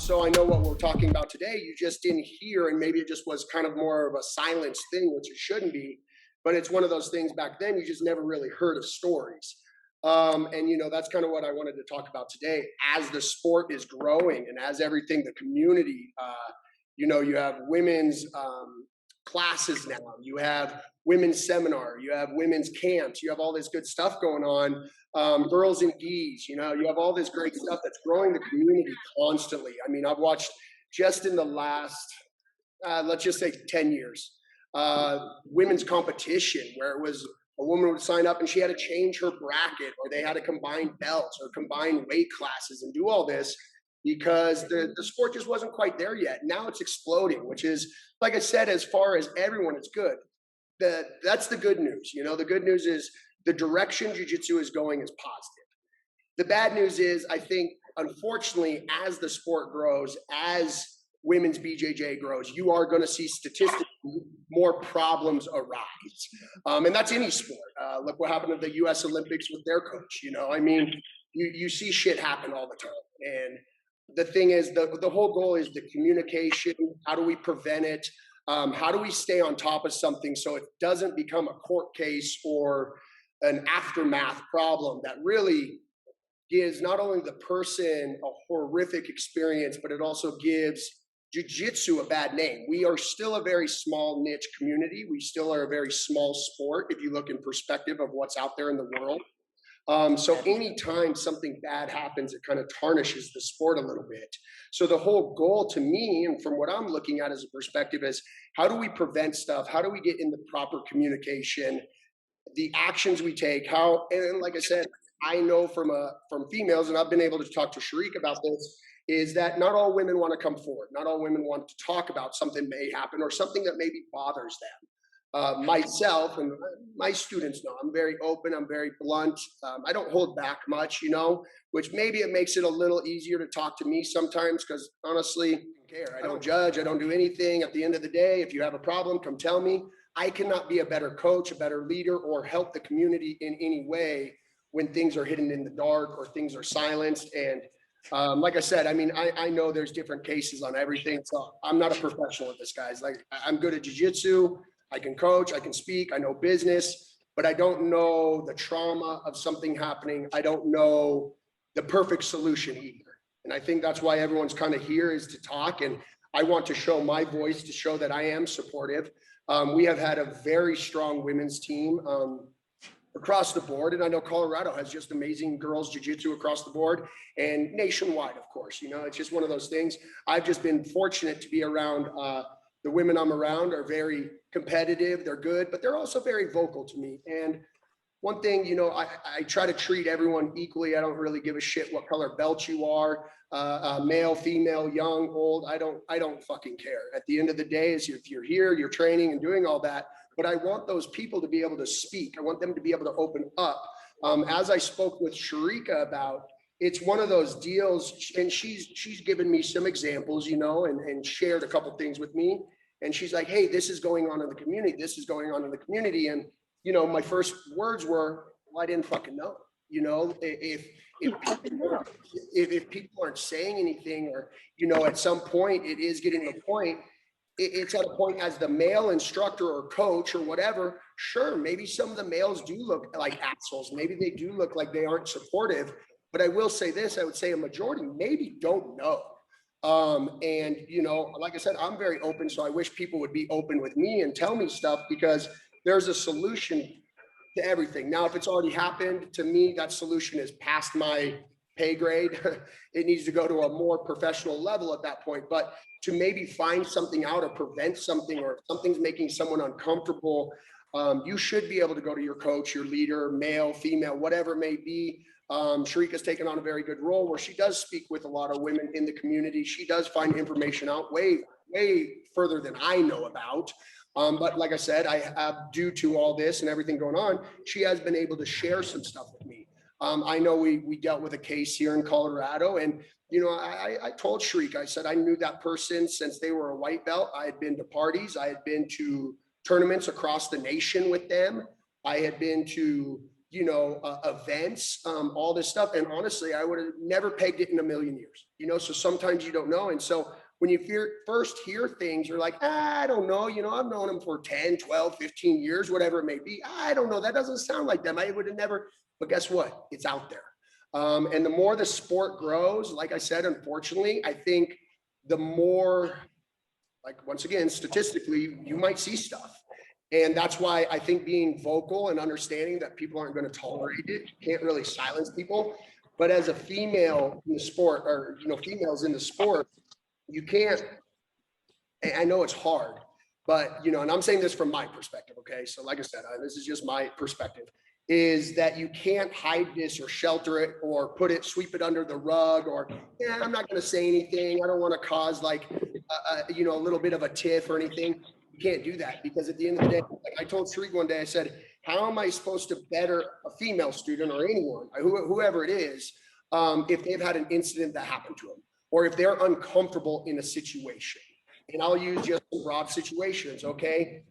So I know what we're talking about today, you just didn't hear, and maybe it just was kind of more of a silence thing, which it shouldn't be. But it's one of those things back then, you just never really heard of stories. And, that's kind of what I wanted to talk about today. As the sport is growing and as everything, the community, you have women's classes now, you have women's seminar, you have women's camps, you have all this good stuff going on. Girls and D's, you have all this great stuff that's growing the community constantly. I mean, I've watched just in the last, let's just say 10 years, women's competition where it was a woman would sign up and she had to change her bracket, or they had to combine belts or combine weight classes and do all this because the sport just wasn't quite there yet. Now it's exploding, which is, like I said, as far as everyone, it's good. That's the good news. The good news is the direction jiu-jitsu is going is positive. The bad news is, I think, unfortunately, as the sport grows, as women's BJJ grows, you are going to see statistically more problems arise. And that's any sport. Look what happened at the U.S. Olympics with their coach. I mean, you see shit happen all the time. And the thing is, the whole goal is the communication. How do we prevent it? How do we stay on top of something so it doesn't become a court case or an aftermath problem that really gives not only the person a horrific experience, but it also gives jiu-jitsu a bad name. We are still a very small niche community. We still are a very small sport if you look in perspective of what's out there in the world. So anytime something bad happens, it kind of tarnishes the sport a little bit. So the whole goal to me, and from what I'm looking at as a perspective, is how do we prevent stuff? How do we get in the proper communication? The actions we take, and like I said, I know from females, and I've been able to talk to Sharik about this, is that not all women want to come forward. Not all women want to talk about something may happen or something that maybe bothers them. Myself and my students know I'm very open, I'm very blunt. I don't hold back much, which maybe it makes it a little easier to talk to me sometimes because honestly, I don't care. I don't judge. I don't do anything. At the end of the day, if you have a problem, come tell me. I cannot be a better coach, a better leader, or help the community in any way when things are hidden in the dark or things are silenced. And like I said, I mean, I know there's different cases on everything. So I'm not a professional at this, guys. Like, I'm good at jiu-jitsu. I can coach, I can speak, I know business, but I don't know the trauma of something happening. I don't know the perfect solution either. And I think that's why everyone's kind of here, is to talk. And I want to show my voice to show that I am supportive. We have had a very strong women's team across the board. And I know Colorado has just amazing girls jiu-jitsu across the board and nationwide, of course. It's just one of those things. I've just been fortunate to be around the women I'm around are very competitive. They're good, but they're also very vocal to me. And one thing, I try to treat everyone equally. I don't really give a shit what color belt you are, male, female, young, old. I don't fucking care. At the end of the day, is if you're here, you're training and doing all that. But I want those people to be able to speak. I want them to be able to open up. As I spoke with Sharika about, it's one of those deals, and she's given me some examples, and shared a couple things with me. And she's like, hey, this is going on in the community. This is going on in the community. And, my first words were, well, I didn't fucking know. If people aren't saying anything, or, at some point it is getting to the point, it's at a point as the male instructor or coach or whatever, sure, maybe some of the males do look like assholes. Maybe they do look like they aren't supportive. But I will say this, I would say a majority maybe don't know. And, like I said, I'm very open. So I wish people would be open with me and tell me stuff, because there's a solution to everything. Now, if it's already happened, to me, that solution is past my pay grade. It needs to go to a more professional level at that point. But to maybe find something out or prevent something, or if something's making someone uncomfortable, you should be able to go to your coach, your leader, male, female, whatever it may be. Sharika's taken on a very good role where she does speak with a lot of women in the community. She does find information out way further than I know about. But like I said, I have, due to all this and everything going on, she has been able to share some stuff with me. I know we dealt with a case here in Colorado, and I told Sharik, I said I knew that person since they were a white belt. I had been to parties, I had been to tournaments across the nation with them. I had been to events, all this stuff. And honestly, I would have never pegged it in a million years, so sometimes you don't know. And so when you first hear things, you're like, I don't know, I've known them for 10, 12, 15 years, whatever it may be. I don't know. That doesn't sound like them. I would have never, but guess what? It's out there. And the more the sport grows, like I said, unfortunately, I think the more, like, once again, statistically, you might see stuff. And that's why I think being vocal and understanding that people aren't going to tolerate it, you can't really silence people. But as a female in the sport, or, females in the sport, you can't, I know it's hard, but, and I'm saying this from my perspective, okay? So like I said, this is just my perspective, is that you can't hide this or shelter it or sweep it under the rug, or, I'm not going to say anything. I don't want to cause like, a little bit of a tiff or anything. You can't do that, because at the end of the day, like I told Sharif one day, I said, how am I supposed to better a female student or anyone, whoever it is, if they've had an incident that happened to them, or if they're uncomfortable in a situation? And I'll use just some broad situations, okay?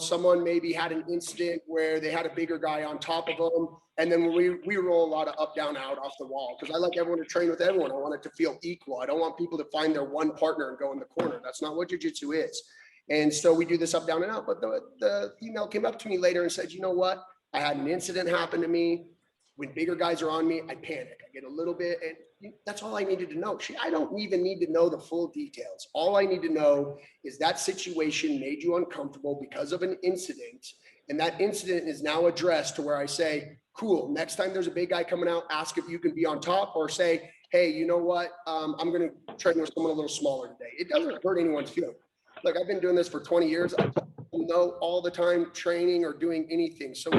Someone maybe had an incident where they had a bigger guy on top of them, and then we roll a lot of up, down, out off the wall, because I like everyone to train with everyone. I want it to feel equal. I don't want people to find their one partner and go in the corner. That's not what jiu-jitsu is. And so we do this up, down, and out. But the female came up to me later and said, you know what? I had an incident happen to me. When bigger guys are on me, I panic. I get a little bit, and that's all I needed to know. I don't even need to know the full details. All I need to know is that situation made you uncomfortable because of an incident. And that incident is now addressed to where I say, cool, next time there's a big guy coming out, ask if you can be on top, or say, hey, you know what? I'm going to train with someone a little smaller today. It doesn't hurt anyone's feelings. Look, I've been doing this for 20 years. I know all the time training or doing anything. So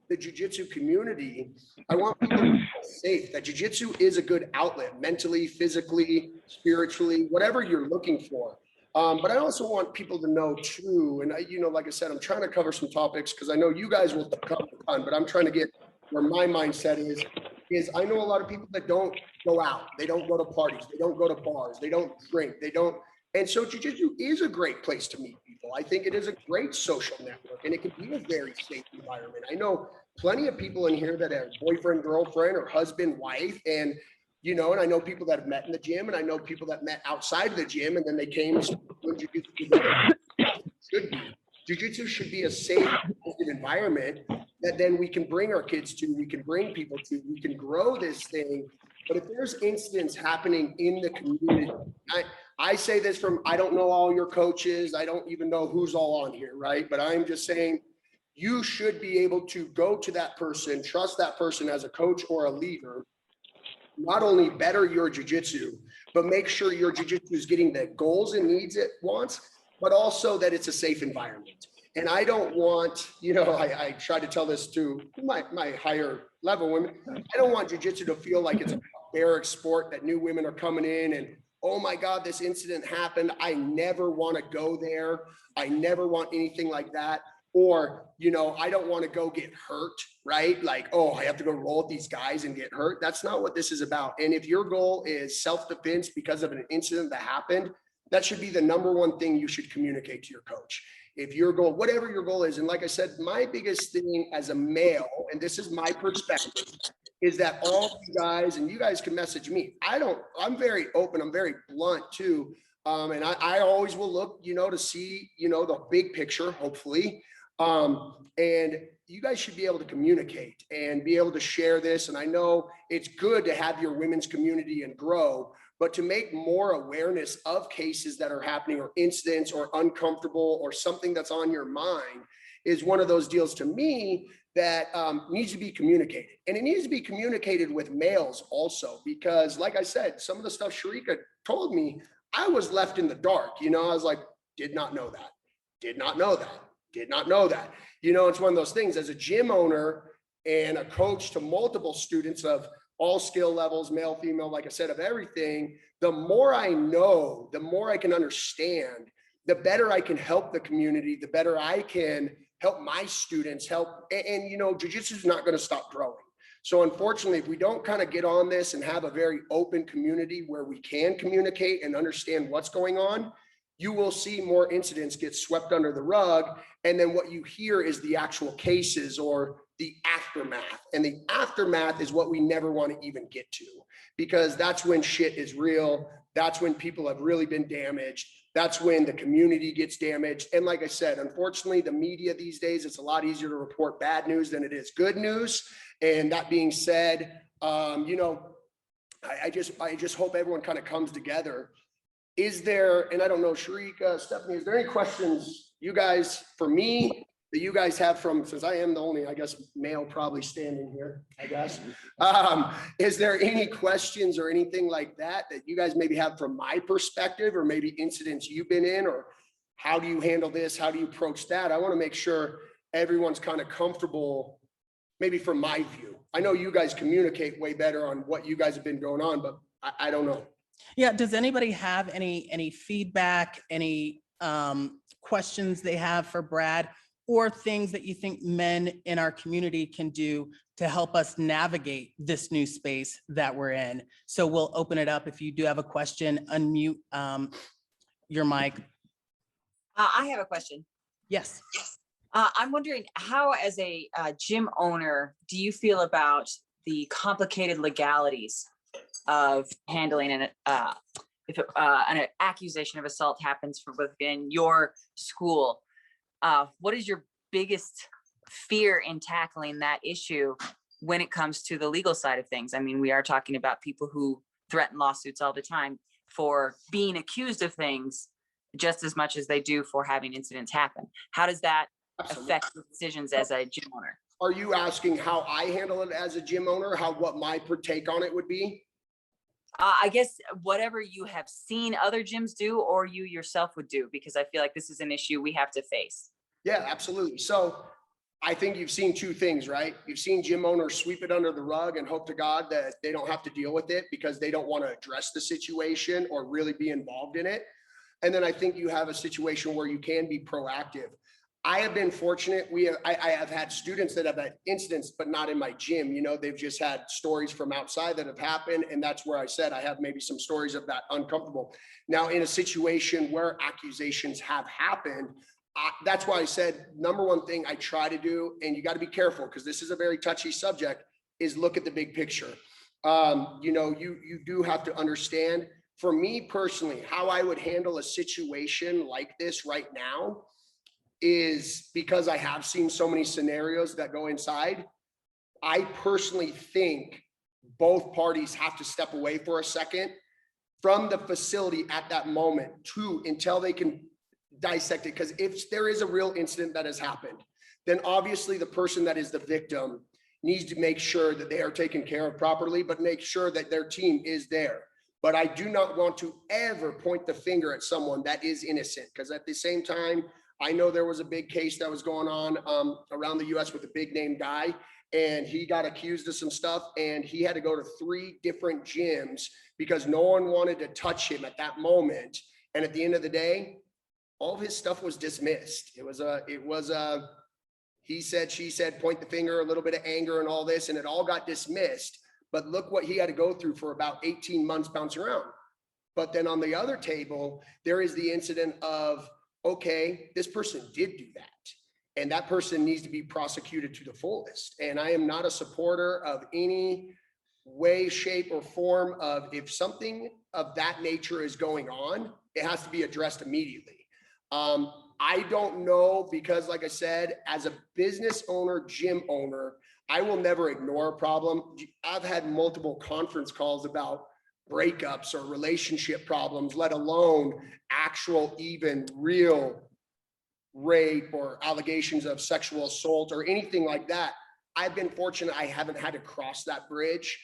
the jiu-jitsu community, I want people to feel safe. That jiu-jitsu is a good outlet, mentally, physically, spiritually, whatever you're looking for. But I also want people to know too, and like I said, I'm trying to cover some topics because I know you guys will cover a ton, but I'm trying to get where my mindset is I know a lot of people that don't go out, they don't go to parties, they don't go to bars, they don't drink, and so jiu-jitsu is a great place to meet people. I think it is a great social network, and it can be a very safe environment. I know plenty of people in here that have boyfriend, girlfriend, or husband, wife, and and I know people that have met in the gym, and I know people that met outside of the gym, and then they came to jiu-jitsu together. Jiu-jitsu should be a safe environment that then we can bring our kids to, we can bring people to, we can grow this thing. But if there's incidents happening in the community, I say this from, I don't know all your coaches. I don't even know who's all on here, right? But I'm just saying you should be able to go to that person, trust that person as a coach or a leader, not only better your jiu-jitsu, but make sure your jiu-jitsu is getting the goals and needs it wants, but also that it's a safe environment. And I don't want, I try to tell this to my higher level women. I don't want jiu-jitsu to feel like it's a barbaric sport that new women are coming in and, oh my God, this incident happened. I never want to go there. I never want anything like that. Or, I don't want to go get hurt, right? Like, oh, I have to go roll with these guys and get hurt. That's not what this is about. And if your goal is self-defense because of an incident that happened, that should be the number one thing you should communicate to your coach. If your goal, whatever your goal is, and like I said, my biggest thing as a male, and this is my perspective, is that all you guys, and you guys can message me. I'm very open. I'm very blunt too. And I always will look, to see, the big picture, hopefully. And you guys should be able to communicate and be able to share this. And I know it's good to have your women's community and grow, but to make more awareness of cases that are happening or incidents or uncomfortable or something that's on your mind is one of those deals to me that needs to be communicated. And it needs to be communicated with males also, because like I said, some of the stuff Sharika told me, I was left in the dark. I was like, did not know that, did not know that. Did not know that. It's one of those things as a gym owner and a coach to multiple students of all skill levels, male, female, like I said, of everything. The more I know, the more I can understand, the better I can help the community, the better I can help my students and jiu-jitsu is not going to stop growing. So unfortunately, if we don't kind of get on this and have a very open community where we can communicate and understand what's going on, you will see more incidents get swept under the rug. And then what you hear is the actual cases or the aftermath. And the aftermath is what we never want to even get to, because that's when shit is real. That's when people have really been damaged. That's when the community gets damaged. And like I said, unfortunately, the media these days, it's a lot easier to report bad news than it is good news. And that being said, you know, I just hope everyone kind of comes together. Is there, and I don't know, Sharika, Stephanie, is there any questions you guys, for me, that you guys have from, since I am the only, I guess, male probably standing here, I guess. Is there any questions or anything like that that you guys maybe have from my perspective, or maybe incidents you've been in, or how do you handle this? How do you approach that? I want to make sure everyone's kind of comfortable, maybe from my view. I know you guys communicate way better on what you guys have been going on, but I don't know. Yeah, does anybody have any feedback, any questions they have for Brad, or things that you think men in our community can do to help us navigate this new space that we're in? So we'll open it up. If you do have a question, unmute your mic. I have a question. Yes. I'm wondering how, as a gym owner, do you feel about the complicated legalities of handling if an accusation of assault happens from within your school? What is your biggest fear in tackling that issue when it comes to the legal side of things? I mean, we are talking about people who threaten lawsuits all the time for being accused of things just as much as they do for having incidents happen. How does that affect your decisions as a gym owner? Are you asking how I handle it as a gym owner, what my take on it would be? I guess whatever you have seen other gyms do, or you yourself would do, because I feel like this is an issue we have to face. Yeah, absolutely. So I think you've seen two things, right? You've seen gym owners sweep it under the rug and hope to God that they don't have to deal with it because they don't want to address the situation or really be involved in it. And then I think you have a situation where you can be proactive. I have been fortunate. I have had students that have had incidents, but not in my gym. You know, they've just had stories from outside that have happened. And that's where I said I have maybe some stories of that uncomfortable. Now, in a situation where accusations have happened, that's why I said, number one thing I try to do, and you got to be careful because this is a very touchy subject, is look at the big picture. You know, you do have to understand, for me personally, how I would handle a situation like this right now is, because I have seen so many scenarios that go inside, I personally think both parties have to step away for a second from the facility at that moment until they can dissect it. Because if there is a real incident that has happened, then obviously the person that is the victim needs to make sure that they are taken care of properly, but make sure that their team is there. But I do not want to ever point the finger at someone that is innocent, because at the same time, I know there was a big case that was going on around the US with a big name guy, and he got accused of some stuff, and he had to go to 3 different gyms because no one wanted to touch him at that moment. And at the end of the day, all of his stuff was dismissed. It was he said, she said, point the finger, a little bit of anger and all this, and it all got dismissed. But look what he had to go through for about 18 months bouncing around. But then on the other table, there is the incident of, okay, this person did do that, and that person needs to be prosecuted to the fullest. And I am not a supporter of any way, shape, or form of, if something of that nature is going on, it has to be addressed immediately. I don't know, because like I said, as a business owner, gym owner, I will never ignore a problem. I've had multiple conference calls about breakups or relationship problems, let alone actual, even real rape or allegations of sexual assault or anything like that. I've been fortunate I haven't had to cross that bridge.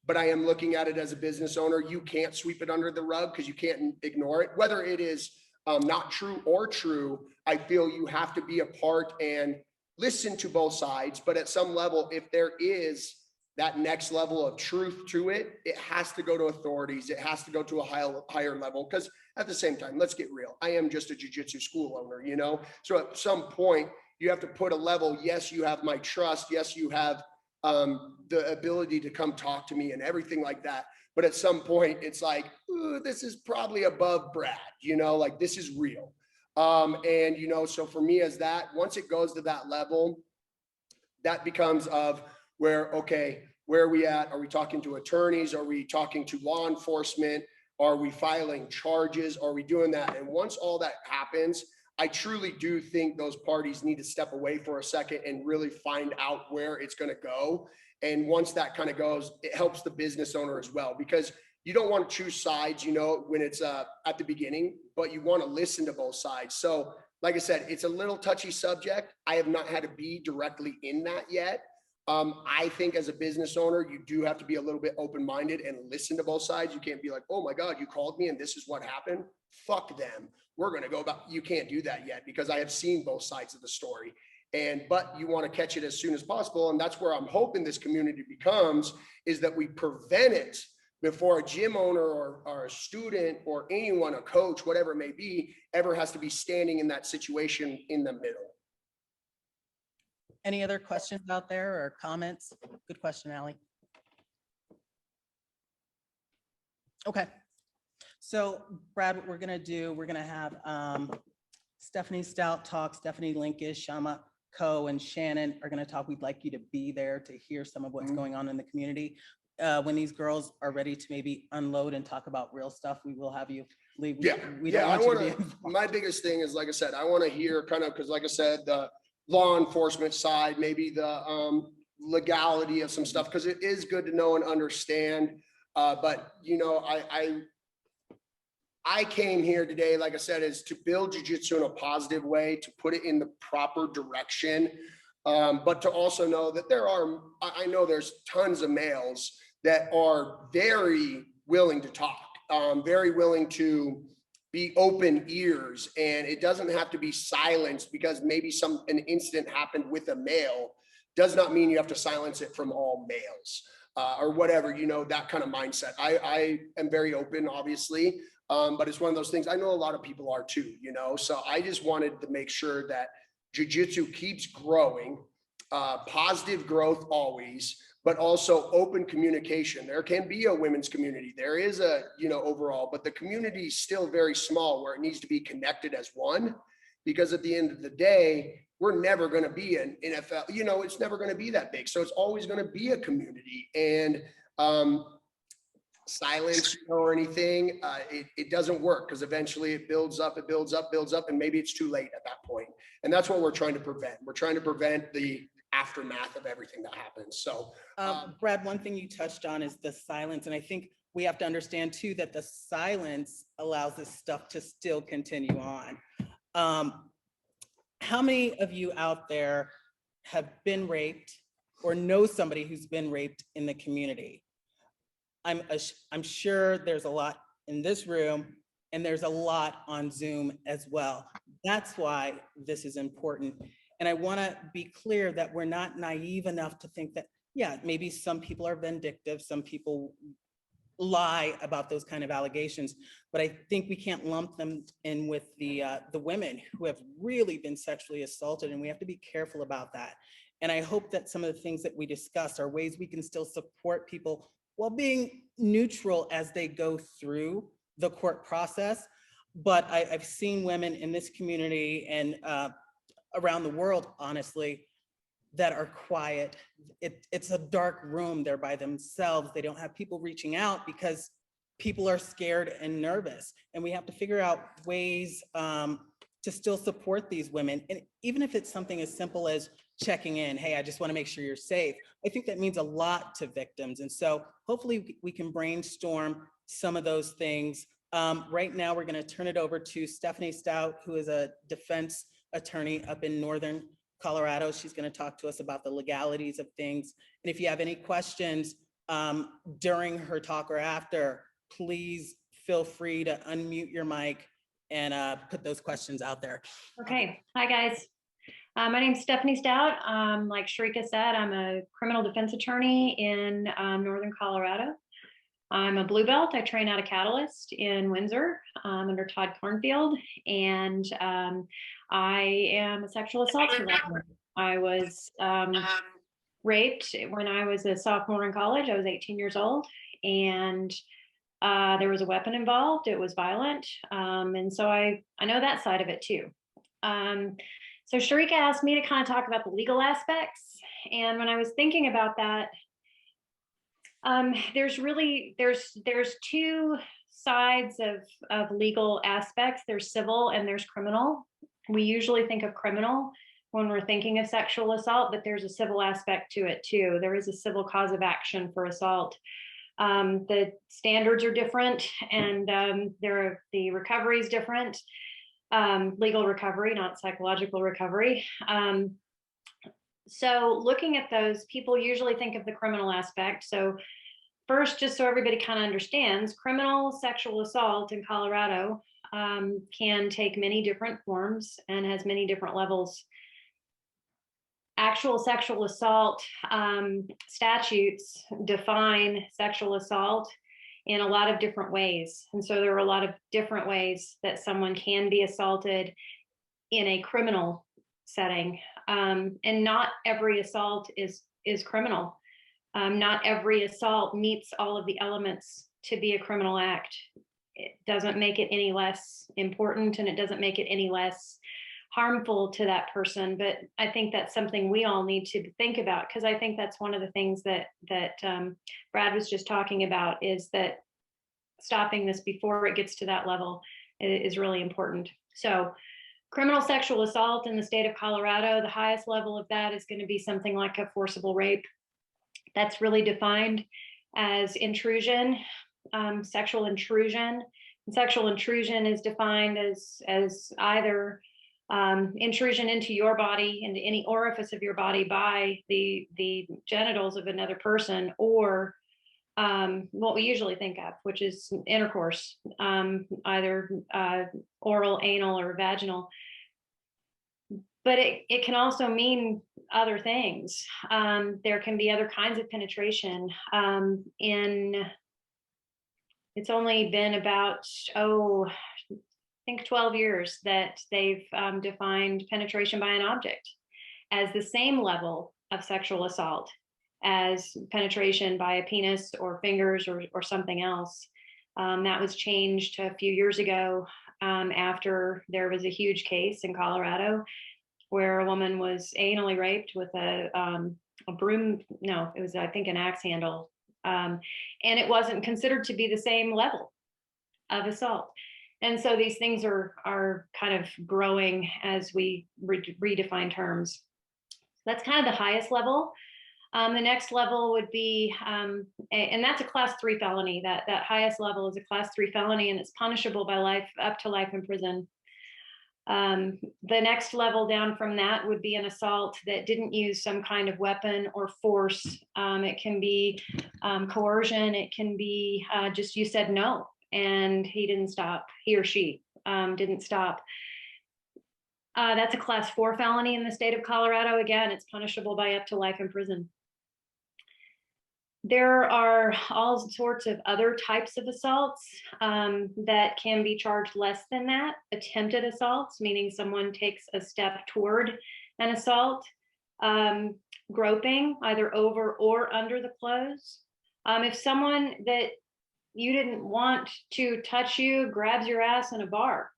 But I am looking at it as a business owner. You can't sweep it under the rug because you can't ignore it. Whether it is not true or true, I feel you have to be a part and listen to both sides. But at some level, if there is that next level of truth to it, it has to go to authorities. It has to go to a higher level, because at the same time, let's get real. I am just a jiu-jitsu school owner, you know? So at some point you have to put a level. Yes, you have my trust. Yes, you have the ability to come talk to me and everything like that. But at some point it's like, ooh, this is probably above Brad, you know, like this is real. And, you know, so for me as that, once it goes to that level, that becomes of where, okay, where are we at? Are we talking to attorneys? Are we talking to law enforcement? Are we filing charges? Are we doing that? And once all that happens, I truly do think those parties need to step away for a second and really find out where it's going to go. And once that kind of goes, it helps the business owner as well, because you don't want to choose sides, you know, when it's at the beginning, but you want to listen to both sides. So like I said, it's a little touchy subject. I have not had to be directly in that yet. I think as a business owner, you do have to be a little bit open-minded and listen to both sides. You can't be like, oh my God, you called me and this is what happened. Fuck them. We're going to go about, you can't do that yet, because I have seen both sides of the story. But you want to catch it as soon as possible. And that's where I'm hoping this community becomes, is that we prevent it before a gym owner or a student or anyone, a coach, whatever it may be, ever has to be standing in that situation in the middle. Any other questions out there or comments? Good question, Allie. Okay. So Brad, what we're gonna do, we're gonna have Stephanie Stout talk, Stephanie Linkish, Shama Coe, and Shannon are gonna talk. We'd like you to be there to hear some of what's going on in the community. When these girls are ready to maybe unload and talk about real stuff, we will have you leave. We don't want you to be involved. My biggest thing is, like I said, I want to hear kind of, because like I said, the law enforcement side, maybe the legality of some stuff, because it is good to know and understand. But you know, I came here today, like I said, is to build jiu-jitsu in a positive way, to put it in the proper direction, but to also know that I know there's tons of males that are very willing to talk, very willing to be open ears, and it doesn't have to be silenced because maybe an incident happened with a male does not mean you have to silence it from all males, or whatever, you know, that kind of mindset. I am very open, obviously, but it's one of those things. I know a lot of people are too, you know, so I just wanted to make sure that jiu-jitsu keeps growing, positive growth always, but also open communication. There can be a women's community. There is a, you know, overall, but the community is still very small, where it needs to be connected as one, because at the end of the day, we're never going to be an NFL, you know, it's never going to be that big. So it's always going to be a community, and silence, you know, or anything, it doesn't work, because eventually it builds up, and maybe it's too late at that point. And that's what we're trying to prevent. We're trying to prevent the aftermath of everything that happens. So Brad, one thing you touched on is the silence. And I think we have to understand too, that the silence allows this stuff to still continue on. How many of you out there have been raped or know somebody who's been raped in the community? I'm sure there's a lot in this room, and there's a lot on Zoom as well. That's why this is important. And I want to be clear that we're not naive enough to think that, yeah, maybe some people are vindictive, some people lie about those kind of allegations, but I think we can't lump them in with the women who have really been sexually assaulted, and we have to be careful about that. And I hope that some of the things that we discuss are ways we can still support people while being neutral as they go through the court process. But I've seen women in this community and around the world, honestly, that are quiet. It's a dark room. They're by themselves. They don't have people reaching out because people are scared and nervous. And we have to figure out ways to still support these women. And even if it's something as simple as checking in, hey, I just want to make sure you're safe. I think that means a lot to victims. And so hopefully we can brainstorm some of those things. Right now, we're going to turn it over to Stephanie Stout, who is a defense attorney up in Northern Colorado. She's going to talk to us about the legalities of things. And if you have any questions during her talk or after, please feel free to unmute your mic and put those questions out there. Okay. Hi, guys. My name's Stephanie Stout. Like Sharika said, I'm a criminal defense attorney in Northern Colorado. I'm a blue belt. I train out of Catalyst in Windsor under Todd Cornfield, and I am a sexual assault survivor. I was raped when I was a sophomore in college. I was 18 years old, and there was a weapon involved. It was violent, and so I know that side of it too. So Sharika asked me to kind of talk about the legal aspects, And when I was thinking about that, there's two sides of legal aspects. There's civil and there's criminal. We usually think of criminal when we're thinking of sexual assault, but there's a civil aspect to it too. There is a civil cause of action for assault. The standards are different, and the recovery is different. Legal recovery, not psychological recovery. So looking at those, people usually think of the criminal aspect. So first, just so everybody kind of understands, criminal sexual assault in Colorado can take many different forms and has many different levels. Actual sexual assault statutes define sexual assault in a lot of different ways. And so there are a lot of different ways that someone can be assaulted in a criminal setting. And not every assault is criminal. Not every assault meets all of the elements to be a criminal act. It doesn't make it any less important, and it doesn't make it any less harmful to that person. But I think that's something we all need to think about, because I think that's one of the things that Brad was just talking about, is that stopping this before it gets to that level is really important. So criminal sexual assault in the state of Colorado, the highest level of that is going to be something like a forcible rape. That's really defined as intrusion, sexual intrusion. And sexual intrusion is defined as either intrusion into your body, into any orifice of your body by the genitals of another person, or what we usually think of, which is intercourse, either oral, anal, or vaginal. But it can also mean other things. There can be other kinds of penetration. It's only been about, I think 12 years that they've defined penetration by an object as the same level of sexual assault as penetration by a penis or fingers or something else. That was changed a few years ago after there was a huge case in Colorado where a woman was anally raped with a broom. No, it was, I think, an axe handle. And it wasn't considered to be the same level of assault. And so these things are kind of growing as we redefine terms. That's kind of the highest level. The next level would be, and that's a class 3 felony. That highest level is a class 3 felony, and it's punishable by life, up to life in prison. The next level down from that would be an assault that didn't use some kind of weapon or force. It can be coercion. It can be just you said no, and he didn't stop. He or she didn't stop. That's a class 4 felony in the state of Colorado. Again, it's punishable by up to life in prison. There are all sorts of other types of assaults that can be charged less than that. Attempted assaults, meaning someone takes a step toward an assault. Groping, either over or under the clothes. If someone that you didn't want to touch you grabs your ass in a bar,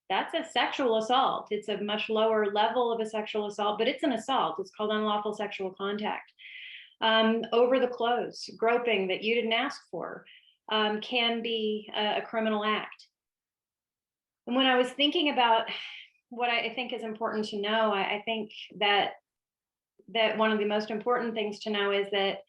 that's a sexual assault. It's a much lower level of a sexual assault, but it's an assault. It's called unlawful sexual contact. Over the clothes, groping that you didn't ask for, can be a criminal act. And when I was thinking about what I think is important to know, I think that one of the most important things to know is that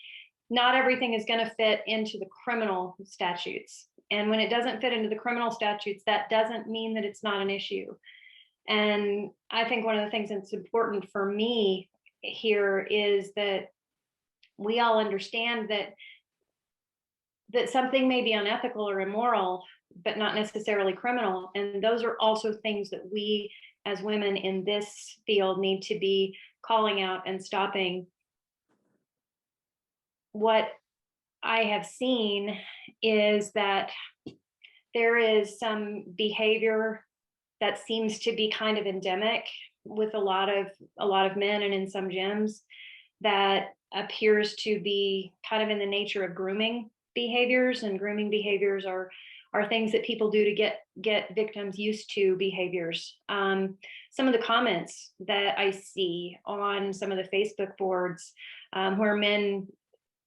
not everything is going to fit into the criminal statutes. And when it doesn't fit into the criminal statutes, that doesn't mean that it's not an issue. And I think one of the things that's important for me here is that we all understand that something may be unethical or immoral, but not necessarily criminal. And those are also things that we as women in this field need to be calling out and stopping. What I have seen is that there is some behavior that seems to be kind of endemic with a lot of men and in some gyms, that appears to be kind of in the nature of grooming behaviors. And grooming behaviors are are things that people do to get victims used to behaviors. Some of the comments that I see on some of the Facebook boards, where men,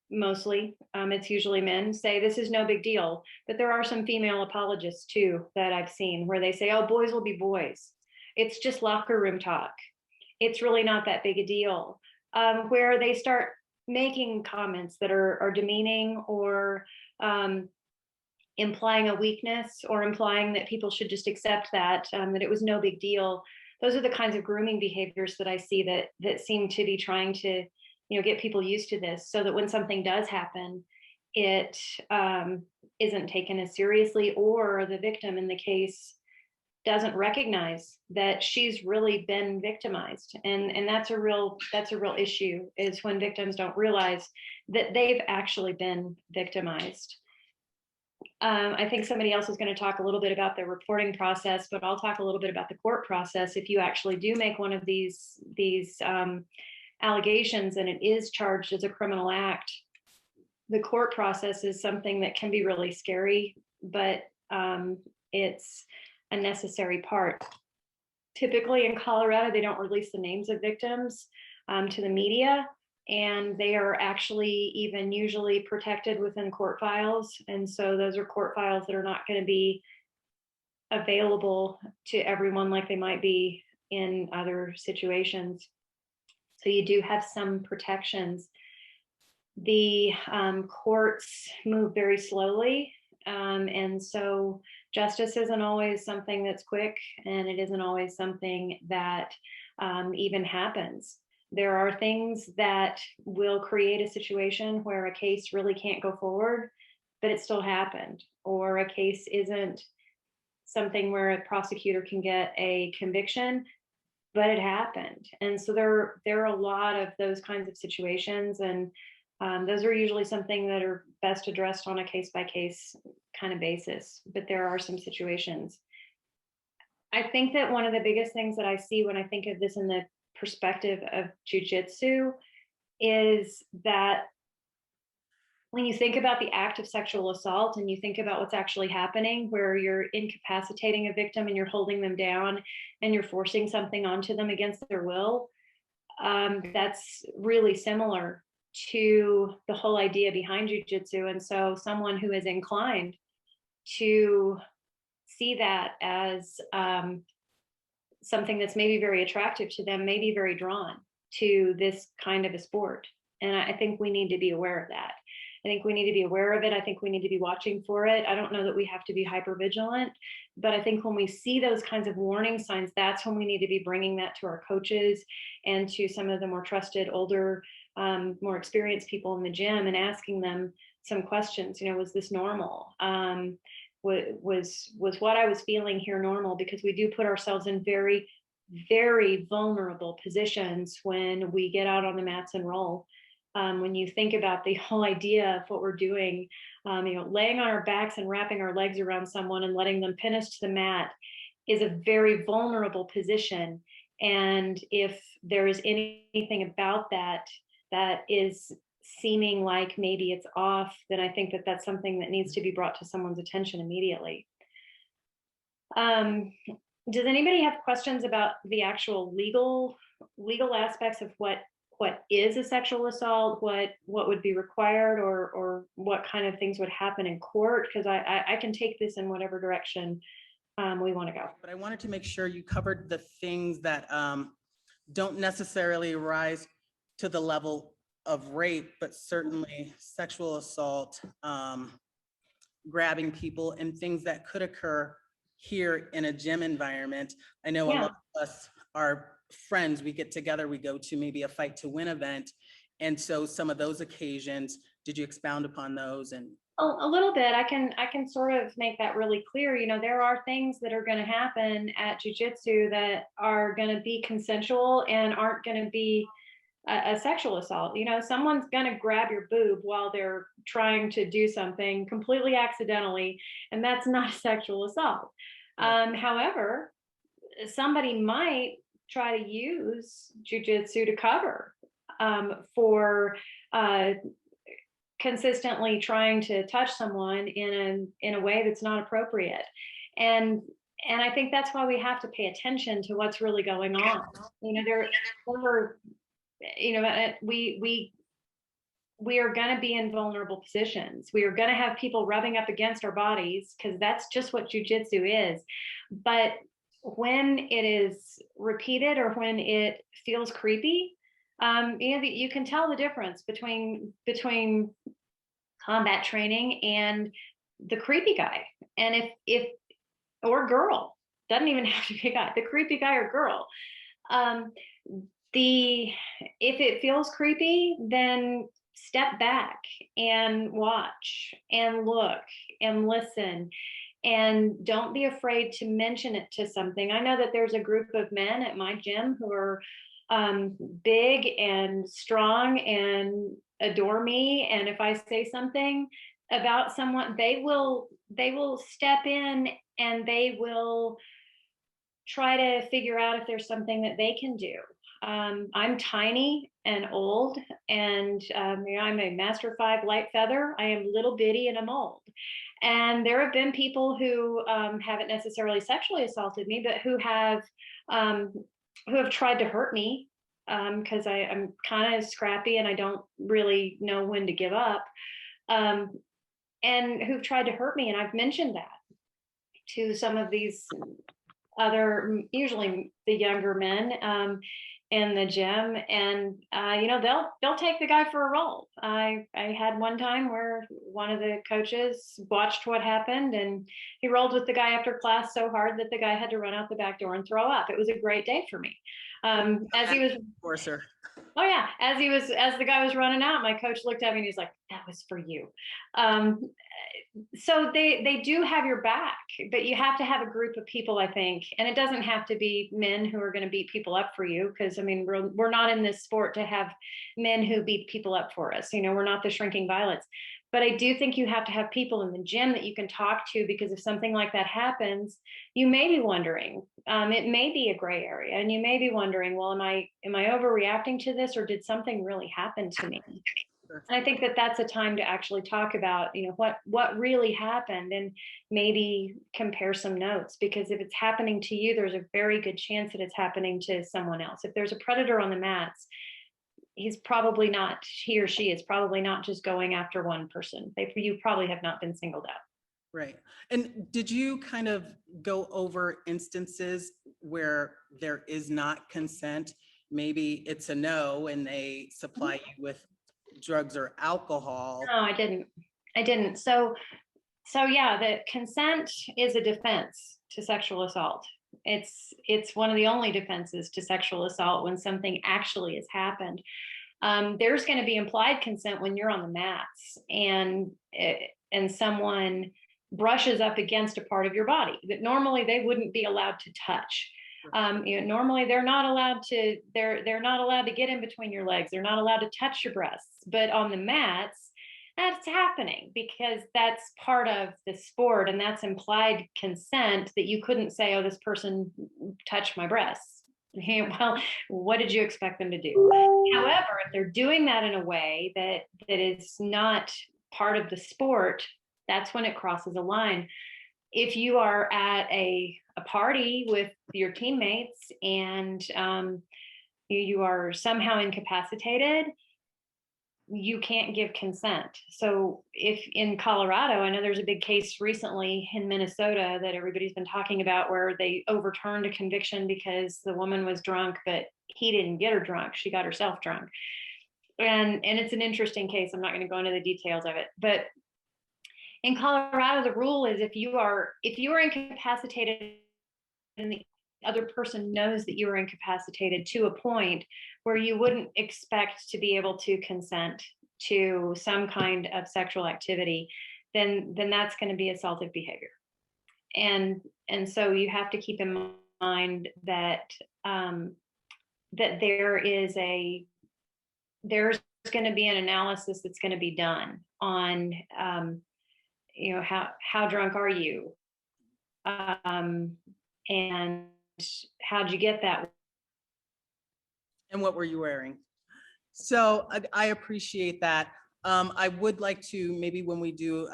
mostly, it's usually men, say this is no big deal. But there are some female apologists too that I've seen where they say, oh, boys will be boys. It's just locker room talk. It's really not that big a deal. Where they start making comments that are demeaning or implying a weakness or implying that people should just accept that it was no big deal. Those are the kinds of grooming behaviors that I see that seem to be trying to, get people used to this, so that when something does happen, it isn't taken as seriously, or the victim in the case doesn't recognize that she's really been victimized. And that's a real issue, is when victims don't realize that they've actually been victimized. I think somebody else is going to talk a little bit about the reporting process, but I'll talk a little bit about the court process. If you actually do make one of these allegations and it is charged as a criminal act, the court process is something that can be really scary, but it's a necessary part. Typically in Colorado, they don't release the names of victims to the media, and they are actually even usually protected within court files. And so those are court files that are not going to be available to everyone like they might be in other situations. So you do have some protections. The courts move very slowly. And so justice isn't always something that's quick, and it isn't always something that even happens. There are things that will create a situation where a case really can't go forward, but it still happened, or a case isn't something where a prosecutor can get a conviction, but it happened. And so there are a lot of those kinds of situations, and those are usually something that are best addressed on a case-by-case kind of basis, but there are some situations. I think that one of the biggest things that I see when I think of this in the perspective of jiu-jitsu is that when you think about the act of sexual assault and you think about what's actually happening, where you're incapacitating a victim and you're holding them down and you're forcing something onto them against their will, that's really similar to the whole idea behind jiu-jitsu. And so someone who is inclined to see that as something that's maybe very attractive to them may be very drawn to this kind of a sport. And I think we need to be aware of that. I think we need to be aware of it. I think we need to be watching for it. I don't know that we have to be hyper vigilant, but I think when we see those kinds of warning signs, that's when we need to be bringing that to our coaches and to some of the more trusted, older, more experienced people in the gym, and asking them some questions. Was this normal? Was what I was feeling here normal? Because we do put ourselves in very, very vulnerable positions when we get out on the mats and roll. When you think about the whole idea of what we're doing, laying on our backs and wrapping our legs around someone and letting them pin us to the mat is a very vulnerable position. And if there is anything about that is seeming like maybe it's off, then I think that that's something that needs to be brought to someone's attention immediately. Does anybody have questions about the actual legal aspects of what is a sexual assault, what would be required, or what kind of things would happen in court? Because I can take this in whatever direction we want to go. But I wanted to make sure you covered the things that don't necessarily rise to the level of rape, but certainly sexual assault, grabbing people, and things that could occur here in a gym environment. I know a lot of us are friends, we get together, we go to maybe a fight to win event. And so some of those occasions, did you expound upon those? And a little bit. I can sort of make that really clear. There are things that are going to happen at jiu-jitsu that are going to be consensual and aren't going to be a sexual assault. Someone's going to grab your boob while they're trying to do something completely accidentally, and that's not a sexual assault. However, somebody might try to use jiu-jitsu to cover for consistently trying to touch someone in a way that's not appropriate. And I think that's why we have to pay attention to what's really going on. You know, there were, you know, we are going to be in vulnerable positions. We are going to have people rubbing up against our bodies, because that's just what jujitsu is. But when it is repeated, or when it feels creepy, you know, you can tell the difference between combat training and the creepy guy. And if or girl, doesn't even have to be a guy, the creepy guy or girl. If it feels creepy, then step back and watch and look and listen, and don't be afraid to mention it to something. I know that there's a group of men at my gym who are big and strong and adore me, and if I say something about someone, they will step in and they will try to figure out if there's something that they can do. I'm tiny and old, and you know, I'm a Master 5 light feather. I am little bitty and I'm old. And there have been people who haven't necessarily sexually assaulted me, but who have tried to hurt me, because I'm kind of scrappy and I don't really know when to give up, and who've tried to hurt me. And I've mentioned that to some of these other, usually the younger men in the gym, and you know, they'll take the guy for a roll. I had one time where one of the coaches watched what happened, and he rolled with the guy after class so hard that the guy had to run out the back door and throw up. It was a great day for me. As he was, Enforcer. oh yeah, as the guy was running out, my coach looked at me and he's like, "That was for you." So they do have your back, but you have to have a group of people, I think, and it doesn't have to be men who are going to beat people up for you, because I mean, we're not in this sport to have men who beat people up for us. You know, we're not the shrinking violets. But I do think you have to have people in the gym that you can talk to, because if something like that happens, you may be wondering, it may be a gray area, and you may be wondering, well, am I overreacting to this, or did something really happen to me? And I think that that's a time to actually talk about, you know, what really happened, and maybe compare some notes, because if it's happening to you, there's a very good chance that it's happening to someone else. If there's a predator on the mats, he or she is probably not just going after one person. You probably have not been singled out. Right. And did you kind of go over instances where there is not consent? Maybe it's a no and they supply you with drugs or alcohol. No, I didn't. So yeah, the consent is a defense to sexual assault. It's one of the only defenses to sexual assault when something actually has happened. There's going to be implied consent when you're on the mats and someone brushes up against a part of your body that normally they wouldn't be allowed to touch. You know, normally they're not allowed to get in between your legs. They're not allowed to touch your breasts. But on the mats, that's happening, because that's part of the sport, and that's implied consent, that you couldn't say, "Oh, this person touched my breasts." Well, what did you expect them to do? However, if they're doing that in a way that is not part of the sport, that's when it crosses a line. If you are at a party with your teammates and you are somehow incapacitated, you can't give consent. So if in Colorado, I know there's a big case recently in Minnesota that everybody's been talking about, where they overturned a conviction because the woman was drunk, but he didn't get her drunk. She got herself drunk. And it's an interesting case. I'm not going to go into the details of it, but in Colorado, the rule is if you are incapacitated and the other person knows that you are incapacitated to a point where you wouldn't expect to be able to consent to some kind of sexual activity, then that's going to be assaultive behavior. And so you have to keep in mind that that there's going to be an analysis that's going to be done on you know, how drunk are you, and how'd you get that, and what were you wearing? So I appreciate that. I would like to, maybe when we do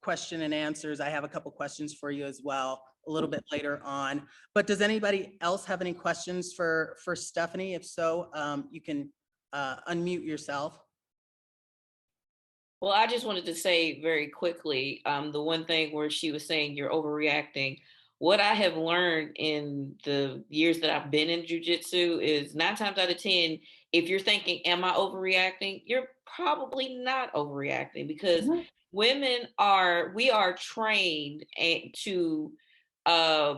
question and answers, I have a couple questions for you as well, a little bit later on. But does anybody else have any questions for Stephanie? If so, you can unmute yourself. Well, I just wanted to say very quickly, the one thing where she was saying you're overreacting. What I have learned in the years that I've been in jujitsu is 9 times out of 10, if you're thinking, am I overreacting? You're probably not overreacting, because we are trained uh,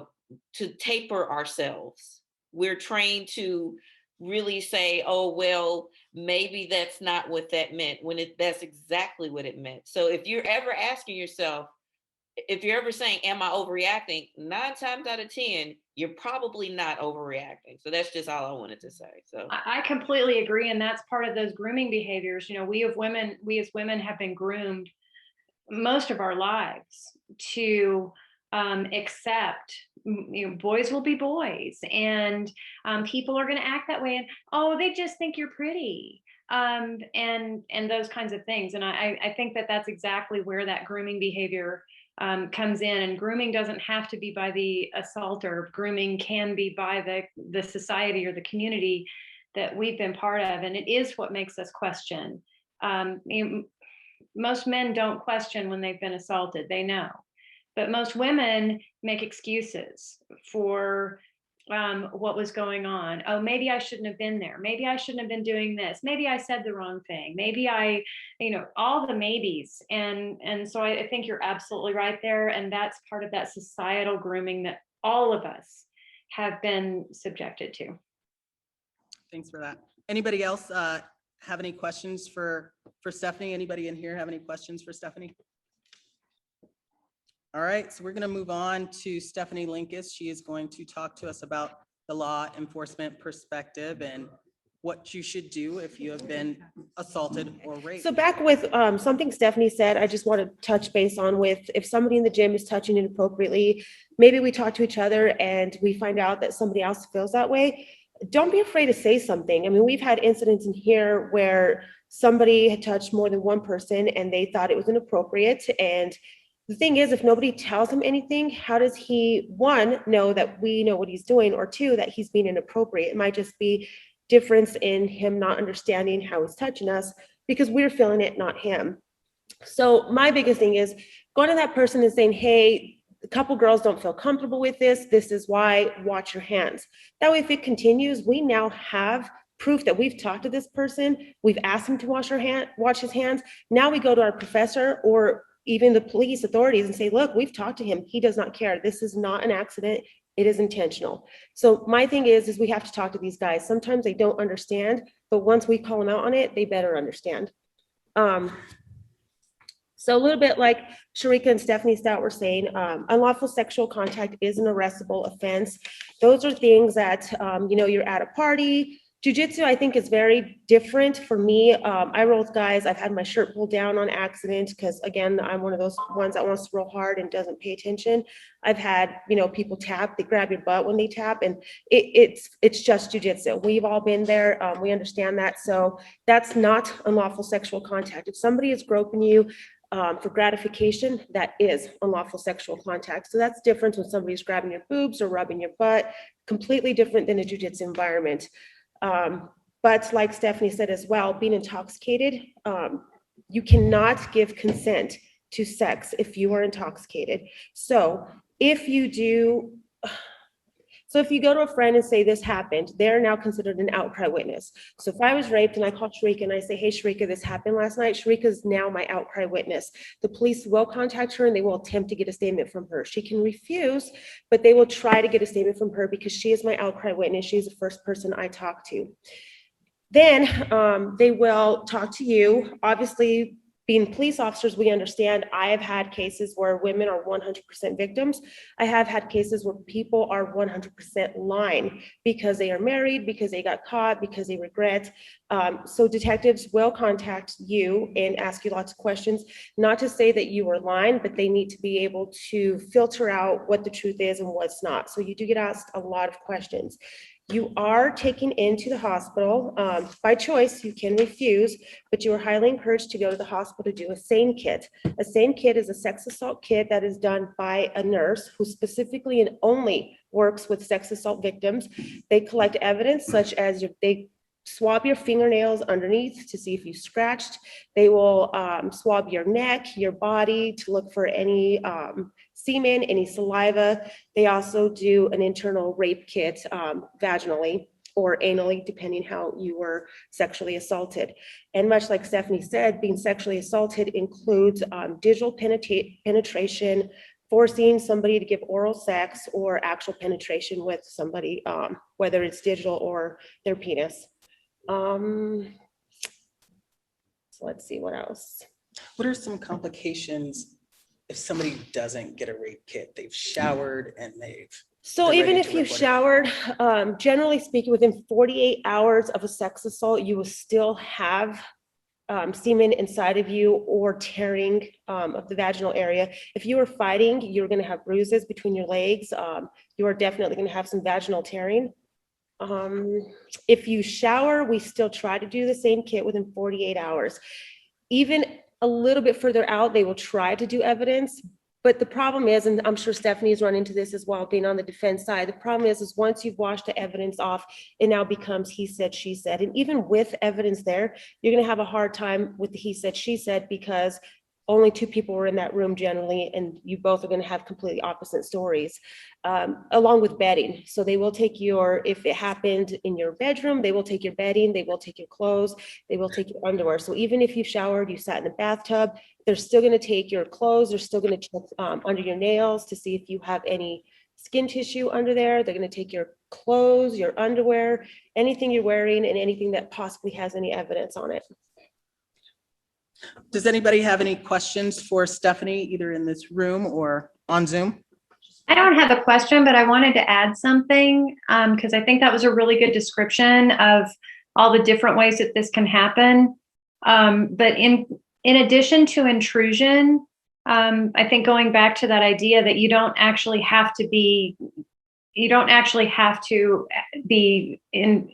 to taper ourselves. We're trained to really say, oh, well, maybe that's not what that meant, when that's exactly what it meant. So if you're ever asking yourself, if you're ever saying, am I overreacting? 9 times out of 10, you're probably not overreacting. So that's just all I wanted to say. So I completely agree. And that's part of those grooming behaviors. You know, we as women have been groomed most of our lives to accept, you know, boys will be boys, and people are going to act that way, and oh, they just think you're pretty, and those kinds of things. And I think that that's exactly where that grooming behavior comes in. And grooming doesn't have to be by the assaulter. Grooming can be by the society or the community that we've been part of, and it is what makes us question. You know, most men don't question when they've been assaulted, they know. But most women make excuses for what was going on. Oh, maybe I shouldn't have been there. Maybe I shouldn't have been doing this. Maybe I said the wrong thing. Maybe I, you know, all the maybes. And so I think you're absolutely right there. And that's part of that societal grooming that all of us have been subjected to. Thanks for that. Anybody else have any questions for Stephanie? Anybody in here have any questions for Stephanie? All right, so we're going to move on to Stephanie Linkus. She is going to talk to us about the law enforcement perspective and what you should do if you have been assaulted or raped. So back with something Stephanie said, I just want to touch base on with, if somebody in the gym is touching inappropriately, maybe we talk to each other and we find out that somebody else feels that way. Don't be afraid to say something. I mean, we've had incidents in here where somebody had touched more than one person and they thought it was inappropriate. And the thing is, if nobody tells him anything, how does he, one, know that we know what he's doing, or two, that he's being inappropriate? It might just be difference in him not understanding how he's touching us because we're feeling it, not him. So my biggest thing is going to that person and saying, hey, a couple girls don't feel comfortable with this. This is why, watch your hands. That way, if it continues, we now have proof that we've talked to this person. We've asked him to wash his hands. Now we go to our professor or even the police authorities and say, look, we've talked to him. He does not care. This is not an accident. It is intentional. So my thing is we have to talk to these guys. Sometimes they don't understand, but once we call them out on it, they better understand. So a little bit like Sharika and Stephanie Stout were saying, unlawful sexual contact is an arrestable offense. Those are things that, you know, you're at a party. Jiu-jitsu, I think, is very different for me. I roll with guys. I've had my shirt pulled down on accident because, again, I'm one of those ones that wants to roll hard and doesn't pay attention. I've had, you know, people tap, they grab your butt when they tap, and it's just jiu-jitsu. We've all been there. We understand that. So that's not unlawful sexual contact. If somebody is groping you for gratification, that is unlawful sexual contact. So that's different when somebody's grabbing your boobs or rubbing your butt, completely different than a jiu-jitsu environment. But like Stephanie said as well, being intoxicated, you cannot give consent to sex if you are intoxicated. So if you go to a friend and say this happened, they're now considered an outcry witness. So if I was raped and I call Sharika and I say, hey, Sharika, this happened last night, Sharika is now my outcry witness. The police will contact her and they will attempt to get a statement from her. She can refuse, but they will try to get a statement from her because she is my outcry witness. She's the first person I talk to. Then they will talk to you. Obviously, being police officers, we understand. I have had cases where women are 100% victims. I have had cases where people are 100% lying because they are married, because they got caught, because they regret. So detectives will contact you and ask you lots of questions, not to say that you were lying, but they need to be able to filter out what the truth is and what's not. So you do get asked a lot of questions. You are taken into the hospital. By choice, you can refuse, but you are highly encouraged to go to the hospital to do a SANE kit. A SANE kit is a sex assault kit that is done by a nurse who specifically and only works with sex assault victims. They collect evidence such as they swab your fingernails underneath to see if you scratched. They will swab your neck, your body to look for any semen, any saliva. They also do an internal rape kit vaginally or anally, depending how you were sexually assaulted. And much like Stephanie said, being sexually assaulted includes digital penetration, forcing somebody to give oral sex, or actual penetration with somebody, whether it's digital or their penis. So let's see what else. What are some complications if somebody doesn't get a rape kit? They've showered and So they're even ready if to you report it. showered, generally speaking, within 48 hours of a sex assault, you will still have semen inside of you or tearing of the vaginal area. If you were fighting, you're going to have bruises between your legs. You are definitely going to have some vaginal tearing. If you shower, we still try to do the same kit within 48 hours. Even a little bit further out, they will try to do evidence. But the problem is, and I'm sure Stephanie's run into this as well, being on the defense side, the problem is once you've washed the evidence off, it now becomes he said, she said. And even with evidence there, you're going to have a hard time with the he said, she said, because only two people were in that room generally, and you both are going to have completely opposite stories, along with bedding. So they will take if it happened in your bedroom, they will take your bedding, they will take your clothes, they will take your underwear. So even if you showered, you sat in the bathtub, they're still going to take your clothes, they're still going to check under your nails to see if you have any skin tissue under there. They're going to take your clothes, your underwear, anything you're wearing, and anything that possibly has any evidence on it. Does anybody have any questions for Stephanie, either in this room or on Zoom? I don't have a question, but I wanted to add something because I think that was a really good description of all the different ways that this can happen. But in addition to intrusion, I think going back to that idea that you don't actually have to be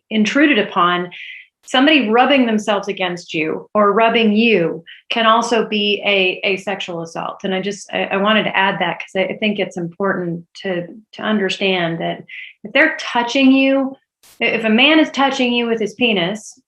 intruded upon. Somebody rubbing themselves against you or rubbing you can also be a sexual assault. And I wanted to add that because I think it's important to understand that if they're touching you, if a man is touching you with his penis,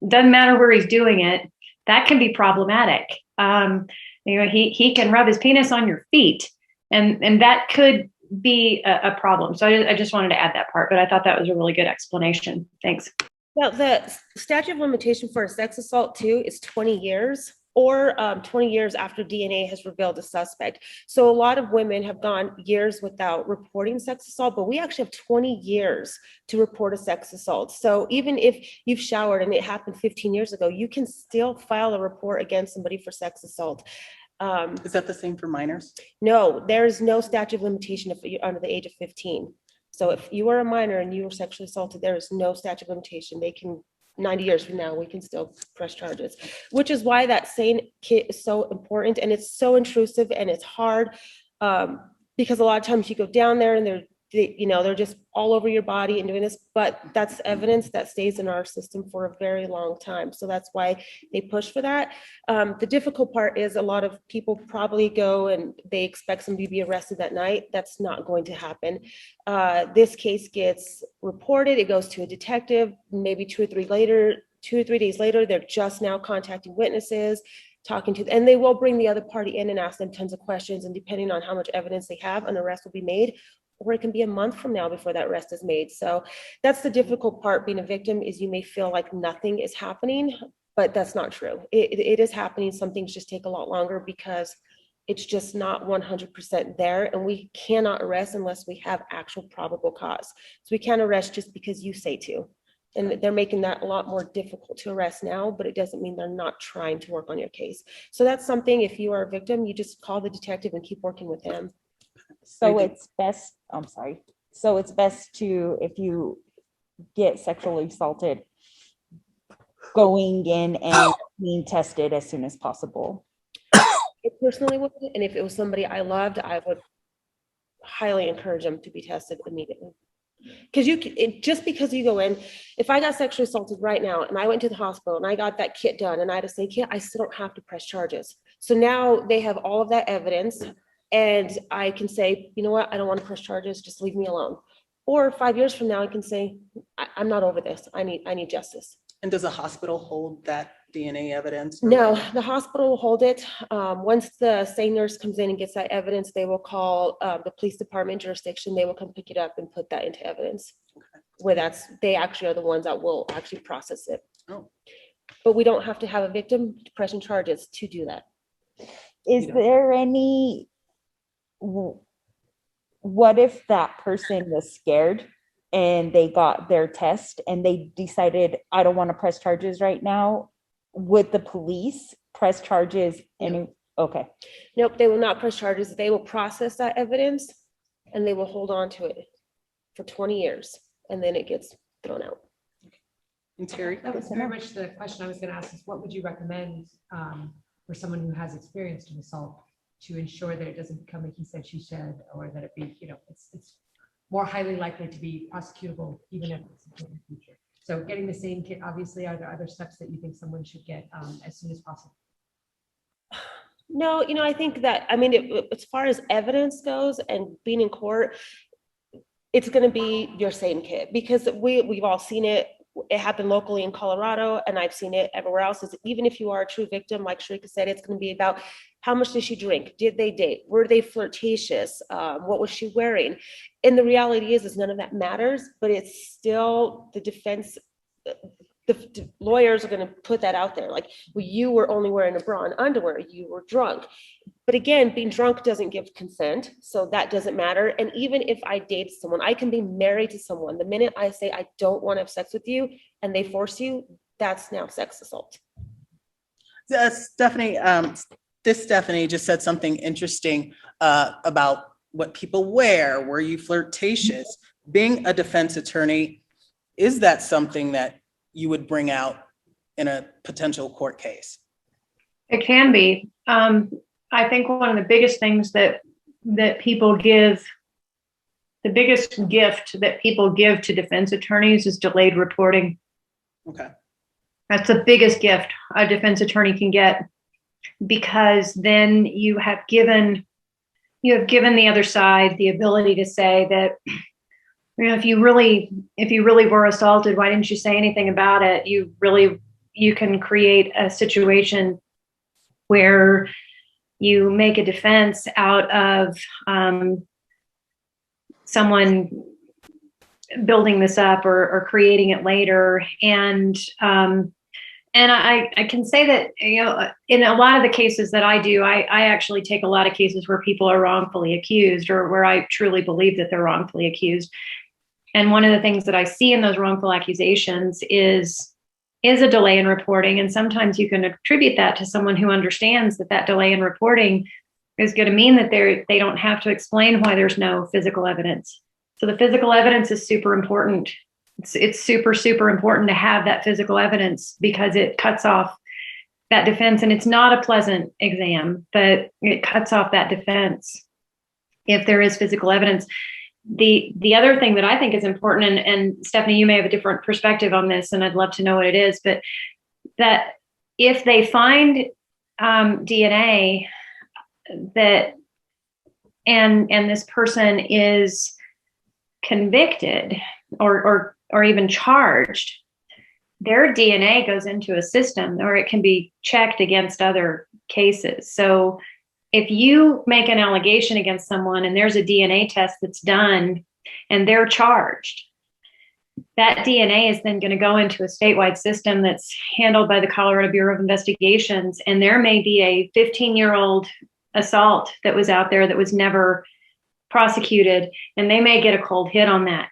doesn't matter where he's doing it, that can be problematic. He can rub his penis on your feet, and that could be a problem. So I just wanted to add that part, but I thought that was a really good explanation. Thanks. Well, the statute of limitation for a sex assault too is 20 years or 20 years after DNA has revealed a suspect. So a lot of women have gone years without reporting sex assault, but we actually have 20 years to report a sex assault. So even if you've showered and it happened 15 years ago, you can still file a report against somebody for sex assault. Is that the same for minors? No, there's no statute of limitation if you're under the age of 15. So if you are a minor and you were sexually assaulted, there is no statute of limitation. They can, 90 years from now, we can still press charges, which is why that SANE kit is so important. And it's so intrusive and it's hard because a lot of times you go down there and they're just all over your body and doing this, but that's evidence that stays in our system for a very long time. So that's why they push for that. The difficult part is a lot of people probably go and they expect somebody to be arrested that night. That's not going to happen. This case gets reported, it goes to a detective, maybe 2 or 3 days later, they're just now contacting witnesses, talking to, and they will bring the other party in and ask them tons of questions. And depending on how much evidence they have, an arrest will be made, or it can be a month from now before that arrest is made. So that's the difficult part being a victim, is you may feel like nothing is happening, but that's not true. It is happening. Some things just take a lot longer because it's just not 100% there. And we cannot arrest unless we have actual probable cause. So we can't arrest just because you say to. And they're making that a lot more difficult to arrest now, but it doesn't mean they're not trying to work on your case. So that's something, if you are a victim, you just call the detective and keep working with them. So it's best, I'm sorry. So it's best to, if you get sexually assaulted, going in and being tested as soon as possible. I personally would, and if it was somebody I loved, I would highly encourage them to be tested immediately. Because just because you go in, if I got sexually assaulted right now and I went to the hospital and I got that kit done and I had a snake kit, I still don't have to press charges. So now they have all of that evidence and I can say, you know what, I don't want to press charges, just leave me alone. Or 5 years from now, I can say, I'm not over this. I need justice. And does a hospital hold that DNA evidence? No, the hospital will hold it. Once the SANE nurse comes in and gets that evidence, they will call the police department jurisdiction. They will come pick it up and put that into evidence. Okay. Where they actually are the ones that will actually process it. Oh. But we don't have to have a victim pressing charges to do that. Is there any, what if that person was scared and they got their test and they decided, I don't want to press charges right now? Would the police press charges? Okay. Nope, they will not press charges. They will process that evidence and they will hold on to it for 20 years and then it gets thrown out. And Terry? That was very much the question I was going to ask is what would you recommend for someone who has experienced an assault to ensure that it doesn't become a he said, she said, or that it be, it's more highly likely to be prosecutable even if it's in the future. So getting the same kit, obviously, are there other steps that you think someone should get as soon as possible? No, I think that, as far as evidence goes and being in court, it's going to be your same kit because we've all seen it. It happened locally in Colorado and I've seen it everywhere else. Is even if you are a true victim, like Sharika said, it's going to be about how much did she drink? Did they date? Were they flirtatious? What was she wearing? And the reality is none of that matters, but it's still the defense. The lawyers are going to put that out there. Like, well, you were only wearing a bra and underwear. You were drunk. But again, being drunk doesn't give consent. So that doesn't matter. And even if I date someone, I can be married to someone. The minute I say, I don't want to have sex with you and they force you, that's now sex assault. Stephanie, this Stephanie just said something interesting about what people wear. Were you flirtatious? Being a defense attorney, is that something that you would bring out in a potential court case? It can be. I think one of the biggest things that people give, the biggest gift that people give to defense attorneys is delayed reporting. Okay. That's the biggest gift a defense attorney can get, because then you have given the other side the ability to say that, if you really were assaulted, why didn't you say anything about it? You can create a situation where you make a defense out of someone building this up or creating it later. And I can say that, in a lot of the cases that I do, I actually take a lot of cases where people are wrongfully accused or where I truly believe that they're wrongfully accused. And one of the things that I see in those wrongful accusations is a delay in reporting. And sometimes you can attribute that to someone who understands that delay in reporting is going to mean that they don't have to explain why there's no physical evidence. So the physical evidence is super important. It's super, super important to have that physical evidence because it cuts off that defense. And it's not a pleasant exam, but it cuts off that defense if there is physical evidence. The other thing that I think is important, and Stephanie, you may have a different perspective on this, and I'd love to know what it is, but that if they find DNA that and this person is convicted or even charged, their DNA goes into a system, or it can be checked against other cases. So if you make an allegation against someone and there's a DNA test that's done and they're charged, that DNA is then going to go into a statewide system that's handled by the Colorado Bureau of Investigations. And there may be a 15-year-old assault that was out there that was never prosecuted, and they may get a cold hit on that.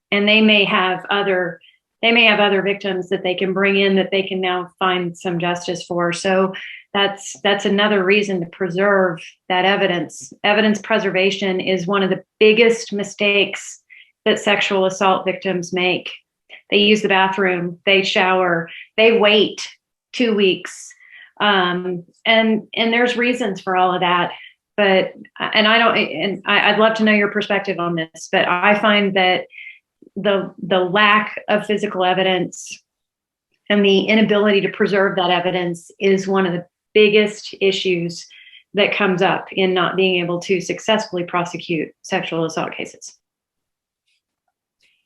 And they may have other victims that they can bring in that they can now find some justice for. So that's another reason to preserve that evidence. Evidence preservation is one of the biggest mistakes that sexual assault victims make. They use the bathroom, they shower, they wait 2 weeks. And there's reasons for all of that. But I'd love to know your perspective on this, but I find that the lack of physical evidence and the inability to preserve that evidence is one of the biggest issues that comes up in not being able to successfully prosecute sexual assault cases.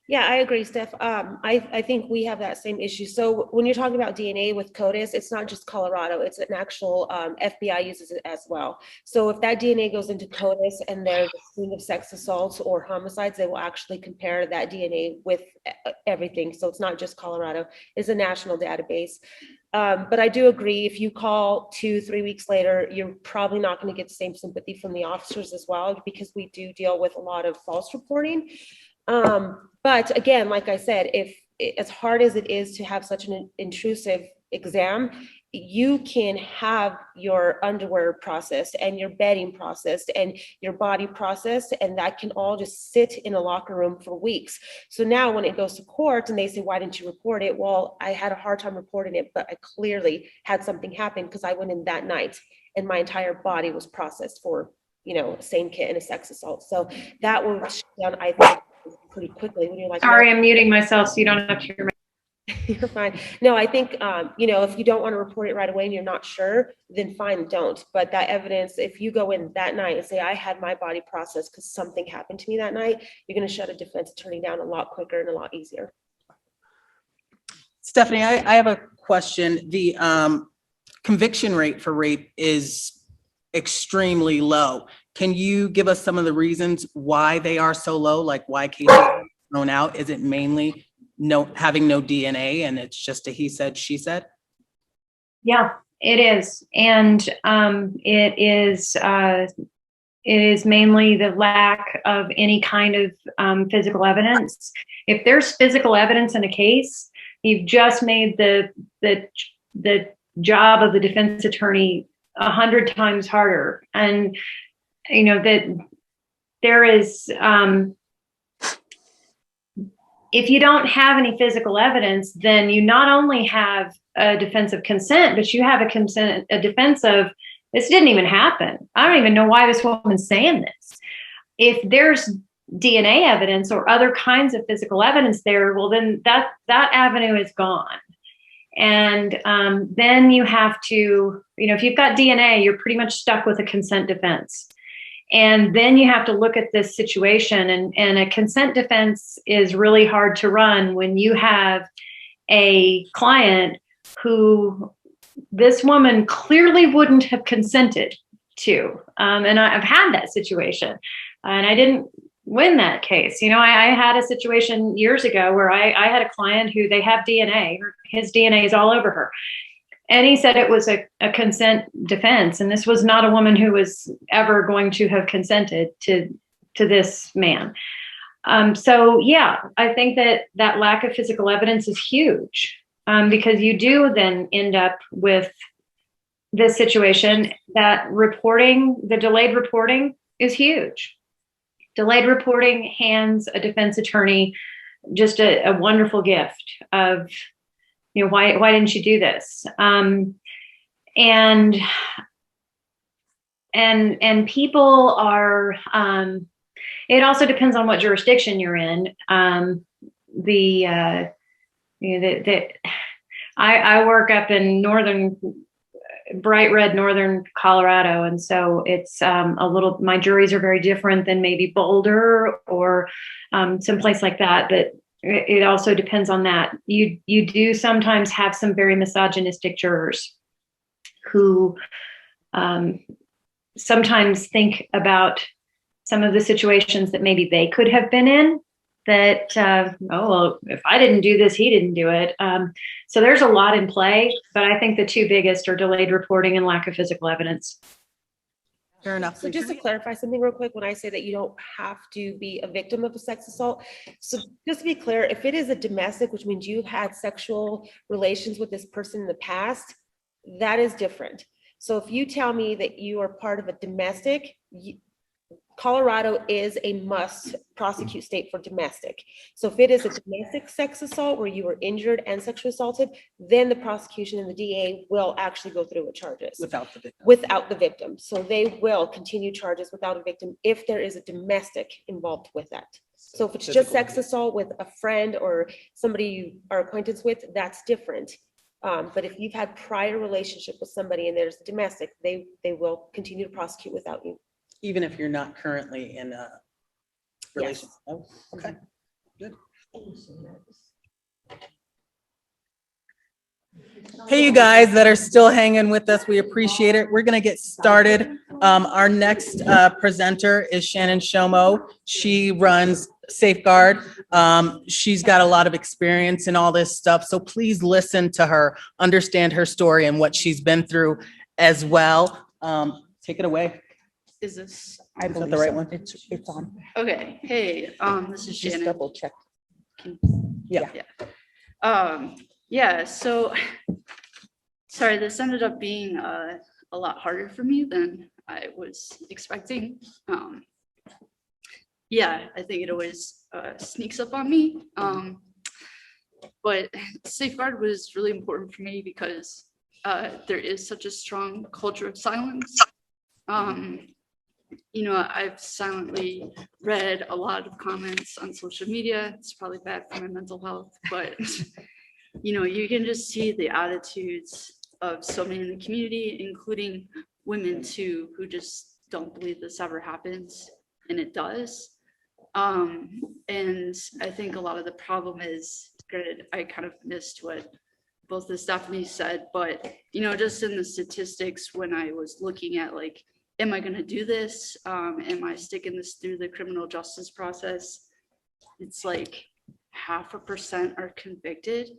Yeah, I agree, Steph. I think we have that same issue. So when you're talking about DNA with CODIS, it's not just Colorado, it's an actual, FBI uses it as well. So if that DNA goes into CODIS and there's a string of sex assaults or homicides, they will actually compare that DNA with everything. So it's not just Colorado, it's a national database. But I do agree, if you call 2-3 weeks later, you're probably not going to get the same sympathy from the officers as well, because we do deal with a lot of false reporting. But again, like I said, if as hard as it is to have such an intrusive exam, you can have your underwear processed and your bedding processed and your body processed, and that can all just sit in a locker room for weeks. So now when it goes to court and they say, why didn't you report it? Well, I had a hard time reporting it, but I clearly had something happen because I went in that night and my entire body was processed for, you know, a same kit and a sex assault. So that will shut down, I think, pretty quickly when you're like, Sorry, I'm muting myself so you don't have to hear me. you're fine. No, I think, you know, if you don't want to report it right away and you're not sure, then fine, don't. But that evidence, if you go in that night and say, I had my body processed because something happened to me that night, you're going to shut a defense attorney down a lot quicker and a lot easier. Stephanie, I have a question. The conviction rate for rape is extremely low. Can you give us some of the reasons why they are so low? Like why cases are thrown out? Is it mainly having no DNA and it's just a he said, she said? Yeah, it is. And it is mainly the lack of any kind of physical evidence. If there's physical evidence in a case, you've just made the job of the defense attorney 100 times harder. And you know that there is, if you don't have any physical evidence, then you not only have a defense of consent, but you have a defense of this didn't even happen. I don't even know why this woman's saying this. If there's DNA evidence or other kinds of physical evidence there, well, then that avenue is gone. And then you have to, you know, if you've got DNA, you're pretty much stuck with a consent defense. And then you have to look at this situation, and a consent defense is really hard to run when you have a client who this woman clearly wouldn't have consented to. And I've had that situation, and I didn't win that case. You know, I had a situation years ago where I had a client who they have DNA, his DNA is all over her. And he said it was a consent defense. And this was not a woman who was ever going to have consented to this man. So, yeah, I think that lack of physical evidence is huge, because you do then end up with this situation that the delayed reporting is huge. Delayed reporting hands a defense attorney just a wonderful gift of, you know, why didn't you do this? And people are, it also depends on what jurisdiction you're in. I work up in bright red northern Colorado, and so it's my juries are very different than maybe Boulder or someplace like that. But it also depends on that. You do sometimes have some very misogynistic jurors who sometimes think about some of the situations that maybe they could have been in, that, oh, well, if I didn't do this, he didn't do it. So there's a lot in play, but I think the two biggest are delayed reporting and lack of physical evidence. Fair enough. So just to clarify something real quick, when I say that you don't have to be a victim of a sex assault, so just to be clear, if it is a domestic, which means you've had sexual relations with this person in the past, that is different. So if you tell me that you are part of a domestic, Colorado is a must prosecute state for domestic. So if it is a domestic sex assault where you were injured and sexually assaulted, then the prosecution and the DA will actually go through with charges. Without the victim. So they will continue charges without a victim if there is a domestic involved with that. So if it's just physical sex abuse. assault with a friend or somebody you are acquaintance with, that's different. But if you've had prior relationship with somebody and there's domestic, they will continue to prosecute without you. Even if you're not currently in a relationship. Oh, okay. Hey, you guys that are still hanging with us, we appreciate it. We're gonna get started. Our next presenter is Shannon Shomo. She runs Safeguard. She's got a lot of experience in all this stuff, so please listen to her, understand her story and what she's been through as well. Take it away. Is this, I Is that believe the right so. one? It's on. okay, hey, this is Just Shannon. double check. Yeah. Yeah, so, sorry, this ended up being a lot harder for me than I was expecting. Yeah, I think it always sneaks up on me. But Safeguard was really important for me because there is such a strong culture of silence. You know, I've silently read a lot of comments on social media. It's probably bad for my mental health, but you know, you can just see the attitudes of so many in the community, including women too, who just don't believe this ever happens, and it does. And I think a lot of the problem is, granted, I kind of missed what both the Stephanie said, but you know, just in the statistics, when I was looking at like, am I going to do this? Am I sticking this through the criminal justice process? It's like 0.5% are convicted.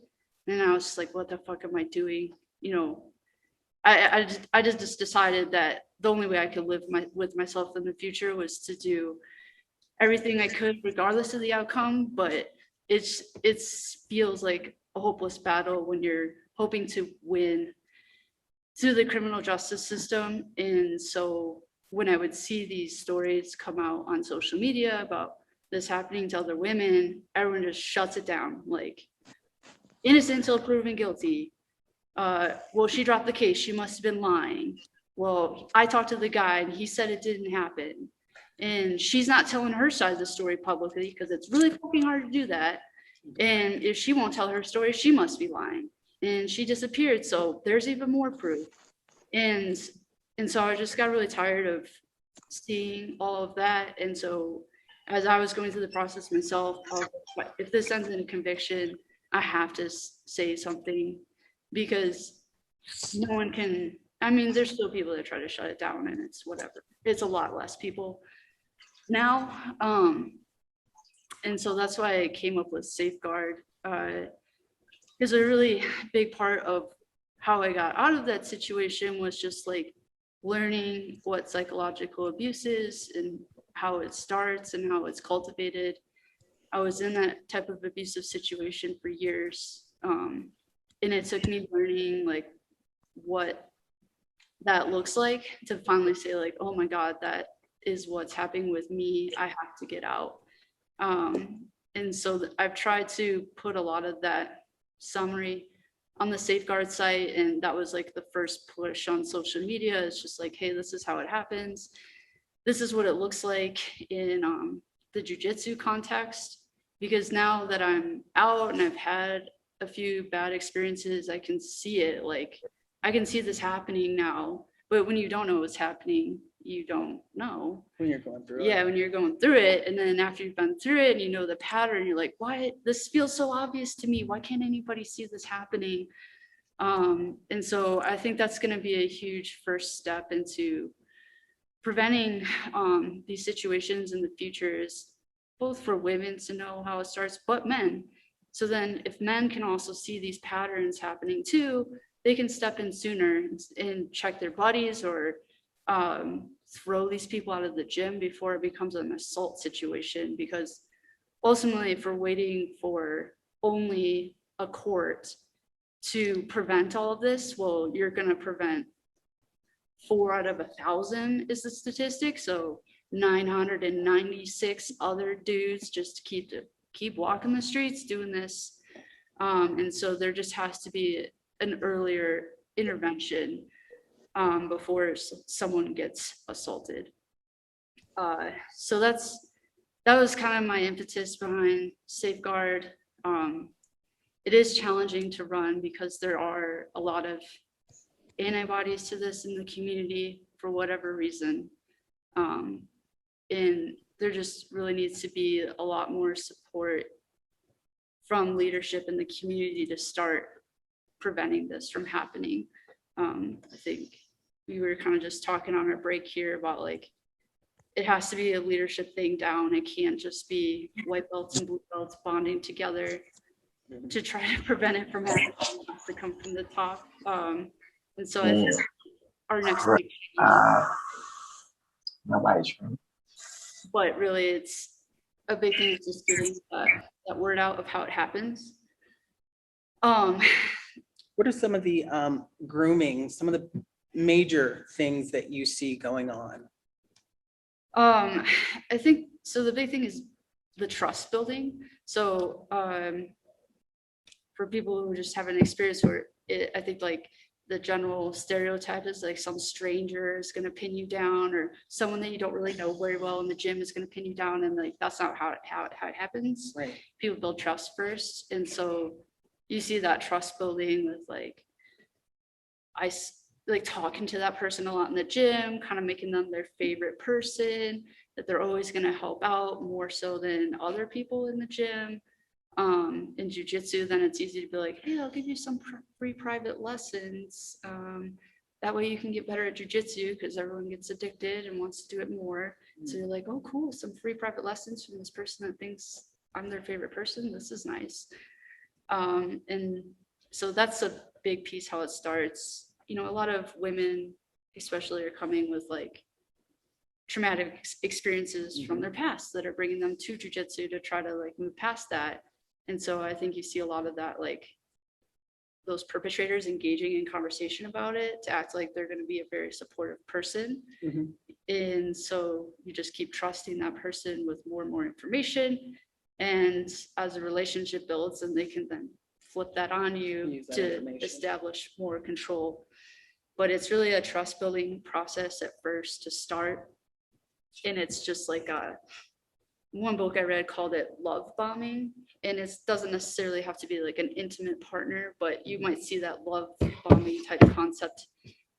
And I was just like, what the fuck am I doing? You know, I just decided that the only way I could live with myself in the future was to do everything I could, regardless of the outcome. But it feels like a hopeless battle when you're hoping to win through the criminal justice system. And so when I would see these stories come out on social media about this happening to other women, everyone just shuts it down, like innocent until proven guilty. Well, she dropped the case, she must have been lying. Well, I talked to the guy and he said it didn't happen. And she's not telling her side of the story publicly because it's really fucking hard to do that. And if she won't tell her story, she must be lying. And she disappeared, so there's even more proof. And so I just got really tired of seeing all of that. And so as I was going through the process myself, if this ends in a conviction, I have to say something, because no one can, I mean, there's still people that try to shut it down, and it's whatever. It's a lot less people now. And so that's why I came up with Safeguard. Because a really big part of how I got out of that situation was just like learning what psychological abuse is and how it starts and how it's cultivated. I was in that type of abusive situation for years. And it took me learning like what that looks like to finally say like, oh my God, that is what's happening with me. I have to get out. And so I've tried to put a lot of that summary on the Safeguard site, and that was like the first push on social media. It's just like, hey, this is how it happens. This is what it looks like in the jiu-jitsu context. Because now that I'm out and I've had a few bad experiences, I can see it. Like, I can see this happening now. But when you don't know what's happening, you don't know. When you're going through it. Yeah, when you're going through it. And then after you've been through it and you know the pattern, you're like, why? This feels so obvious to me. Why can't anybody see this happening? And so I think that's going to be a huge first step into preventing these situations in the future, is both for women to know how it starts, but men. So then if men can also see these patterns happening too, they can step in sooner and check their buddies, or throw these people out of the gym before it becomes an assault situation. Because ultimately, if we're waiting for only a court to prevent all of this, well, you're going to prevent 4 out of 1,000 is the statistic. So 996 other dudes just keep walking the streets doing this. And so there just has to be an earlier intervention before someone gets assaulted. So that's that was kind of my impetus behind Safeguard. It is challenging to run because there are a lot of antibodies to this in the community for whatever reason. And there just really needs to be a lot more support from leadership in the community to start preventing this from happening. I think we were kind of just talking on our break here about like, it has to be a leadership thing down. It can't just be white belts and blue belts bonding together to try to prevent it from happening. It has to come from the top. And so I think our next big but really it's a big thing is just getting that word out of how it happens. What are some of the grooming, some of the major things that you see going on? I think, so the big thing is the trust building. So for people who just haven't experienced where I think like the general stereotype is like some stranger is going to pin you down, or someone that you don't really know very well in the gym is going to pin you down. And like, that's not how it happens. Right. People build trust first. And so you see that trust building with like, like talking to that person a lot in the gym, kind of making them their favorite person, that they're always going to help out more so than other people in the gym. In jujitsu, then it's easy to be like, hey, I'll give you some free private lessons. That way you can get better at jujitsu because everyone gets addicted and wants to do it more. So you're like, oh, cool, some free private lessons from this person that thinks I'm their favorite person. This is nice. And so that's a big piece how it starts. You know, a lot of women especially are coming with like traumatic experiences from their past that are bringing them to jujitsu to try to like move past that. And so I think you see a lot of that, like those perpetrators engaging in conversation about it to act like they're going to be a very supportive person. And so you just keep trusting that person with more and more information. And as a relationship builds, and they can then flip that on you to establish more control. But it's really a trust building process at first to start. And it's just like one book I read called it love bombing. And it doesn't necessarily have to be like an intimate partner, but you might see that love bombing type concept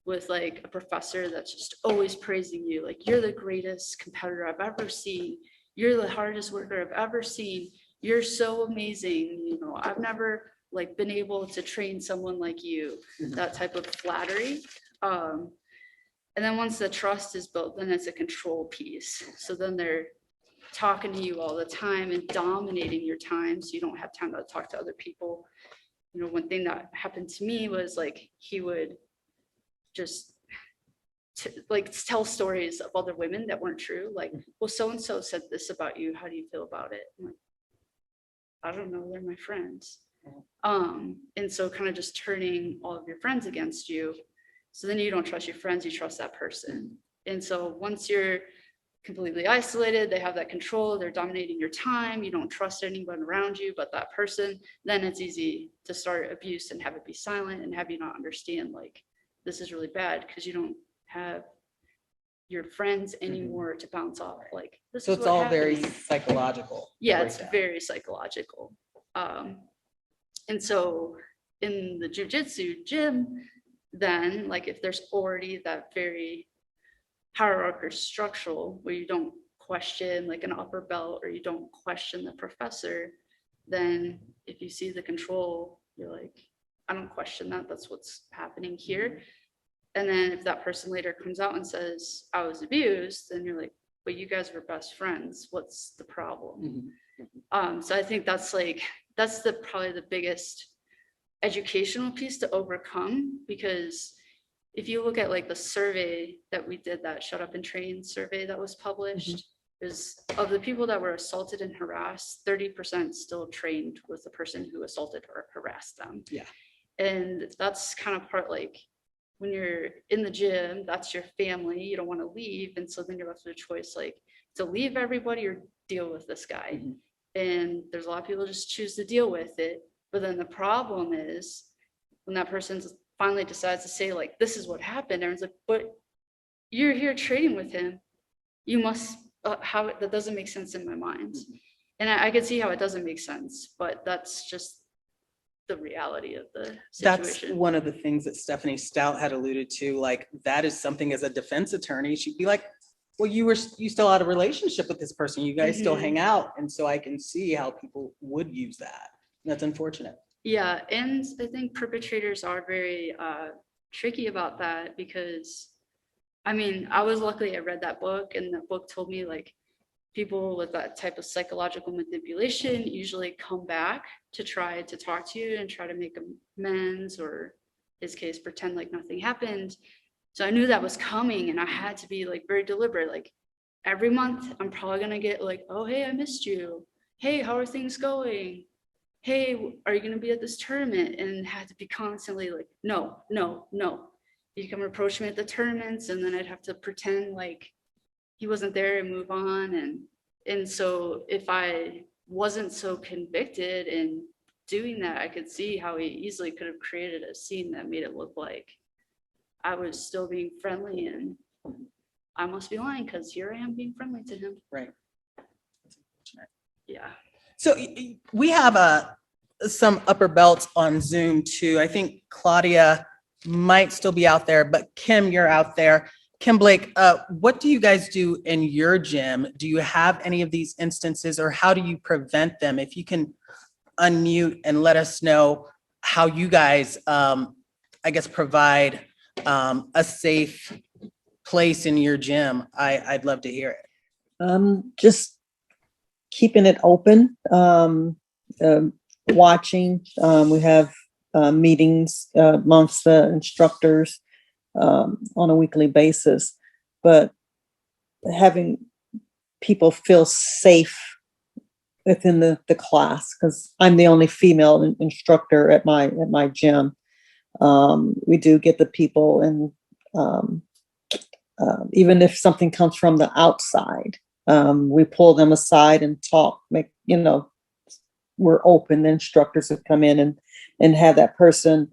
with like a professor that's just always praising you. Like, you're the greatest competitor I've ever seen. You're the hardest worker I've ever seen. You're so amazing. You know, I've never like been able to train someone like you, that type of flattery. And then once the trust is built, then it's a control piece. So then they're talking to you all the time and dominating your time, so you don't have time to talk to other people. You know, one thing that happened to me was like he would just like tell stories of other women that weren't true. Like, well, so and so said this about you. How do you feel about it? I'm like, I don't know. They're my friends. And so kind of just turning all of your friends against you. So then you don't trust your friends, you trust that person. And so once you're completely isolated, they have that control, they're dominating your time, you don't trust anyone around you but that person, then it's easy to start abuse and have it be silent and have you not understand like this is really bad because you don't have your friends anymore to bounce off. Like, this So is it's what all happened. very psychological. Yeah, it's breakdown. very psychological. And so in the jujitsu gym, then like if there's already that very hierarchical structural where you don't question like an upper belt or you don't question the professor, then if you see the control, you're like, I don't question that, that's what's happening here. And then if that person later comes out and says I was abused, then you're like, but you guys were best friends, what's the problem? So I think that's probably the biggest educational piece to overcome, because if you look at like the survey that we did, that Shut Up and Train survey that was published, is of the people that were assaulted and harassed, 30% still trained with the person who assaulted or harassed them. Yeah. And that's kind of part like when you're in the gym, that's your family, you don't want to leave. And so then you're left with a choice like to leave everybody or deal with this guy. And there's a lot of people just choose to deal with it. But then the problem is when that person finally decides to say like, this is what happened, everyone's like, but you're here training with him, you must that doesn't make sense in my mind. And I could see how it doesn't make sense, but that's just the reality of the That's situation. one of the things that Stephanie Stout had alluded to, like, that is something as a defense attorney, she'd be like, well, you still had a relationship with this person. You guys still hang out. And so I can see how people would use that. That's unfortunate. Yeah, and I think perpetrators are very tricky about that because, I mean, I read that book, and that book told me like people with that type of psychological manipulation usually come back to try to talk to you and try to make amends, or in his case, pretend like nothing happened. So I knew that was coming, and I had to be like very deliberate. Like every month, I'm probably gonna get like, oh, hey, I missed you. Hey, how are things going? Hey, are you gonna be at this tournament? And had to be constantly like, no, no, no. He'd come approach me at the tournaments, and then I'd have to pretend like he wasn't there and move on. And so if I wasn't so convicted in doing that, I could see how he easily could have created a scene that made it look like I was still being friendly, and I must be lying because here I am being friendly to him. Right. Yeah. So we have some upper belts on Zoom too. I think Claudia might still be out there, but Kim, you're out there. Kim Blake, what do you guys do in your gym? Do you have any of these instances, or how do you prevent them? If you can unmute and let us know how you guys, I guess, provide a safe place in your gym, I'd love to hear it. Just keeping it open, watching. We have meetings amongst the instructors on a weekly basis, but having people feel safe within the class, because I'm the only female instructor at my gym. We do get the people, and even if something comes from the outside, we pull them aside and talk, we're open. The instructors have come in and have that person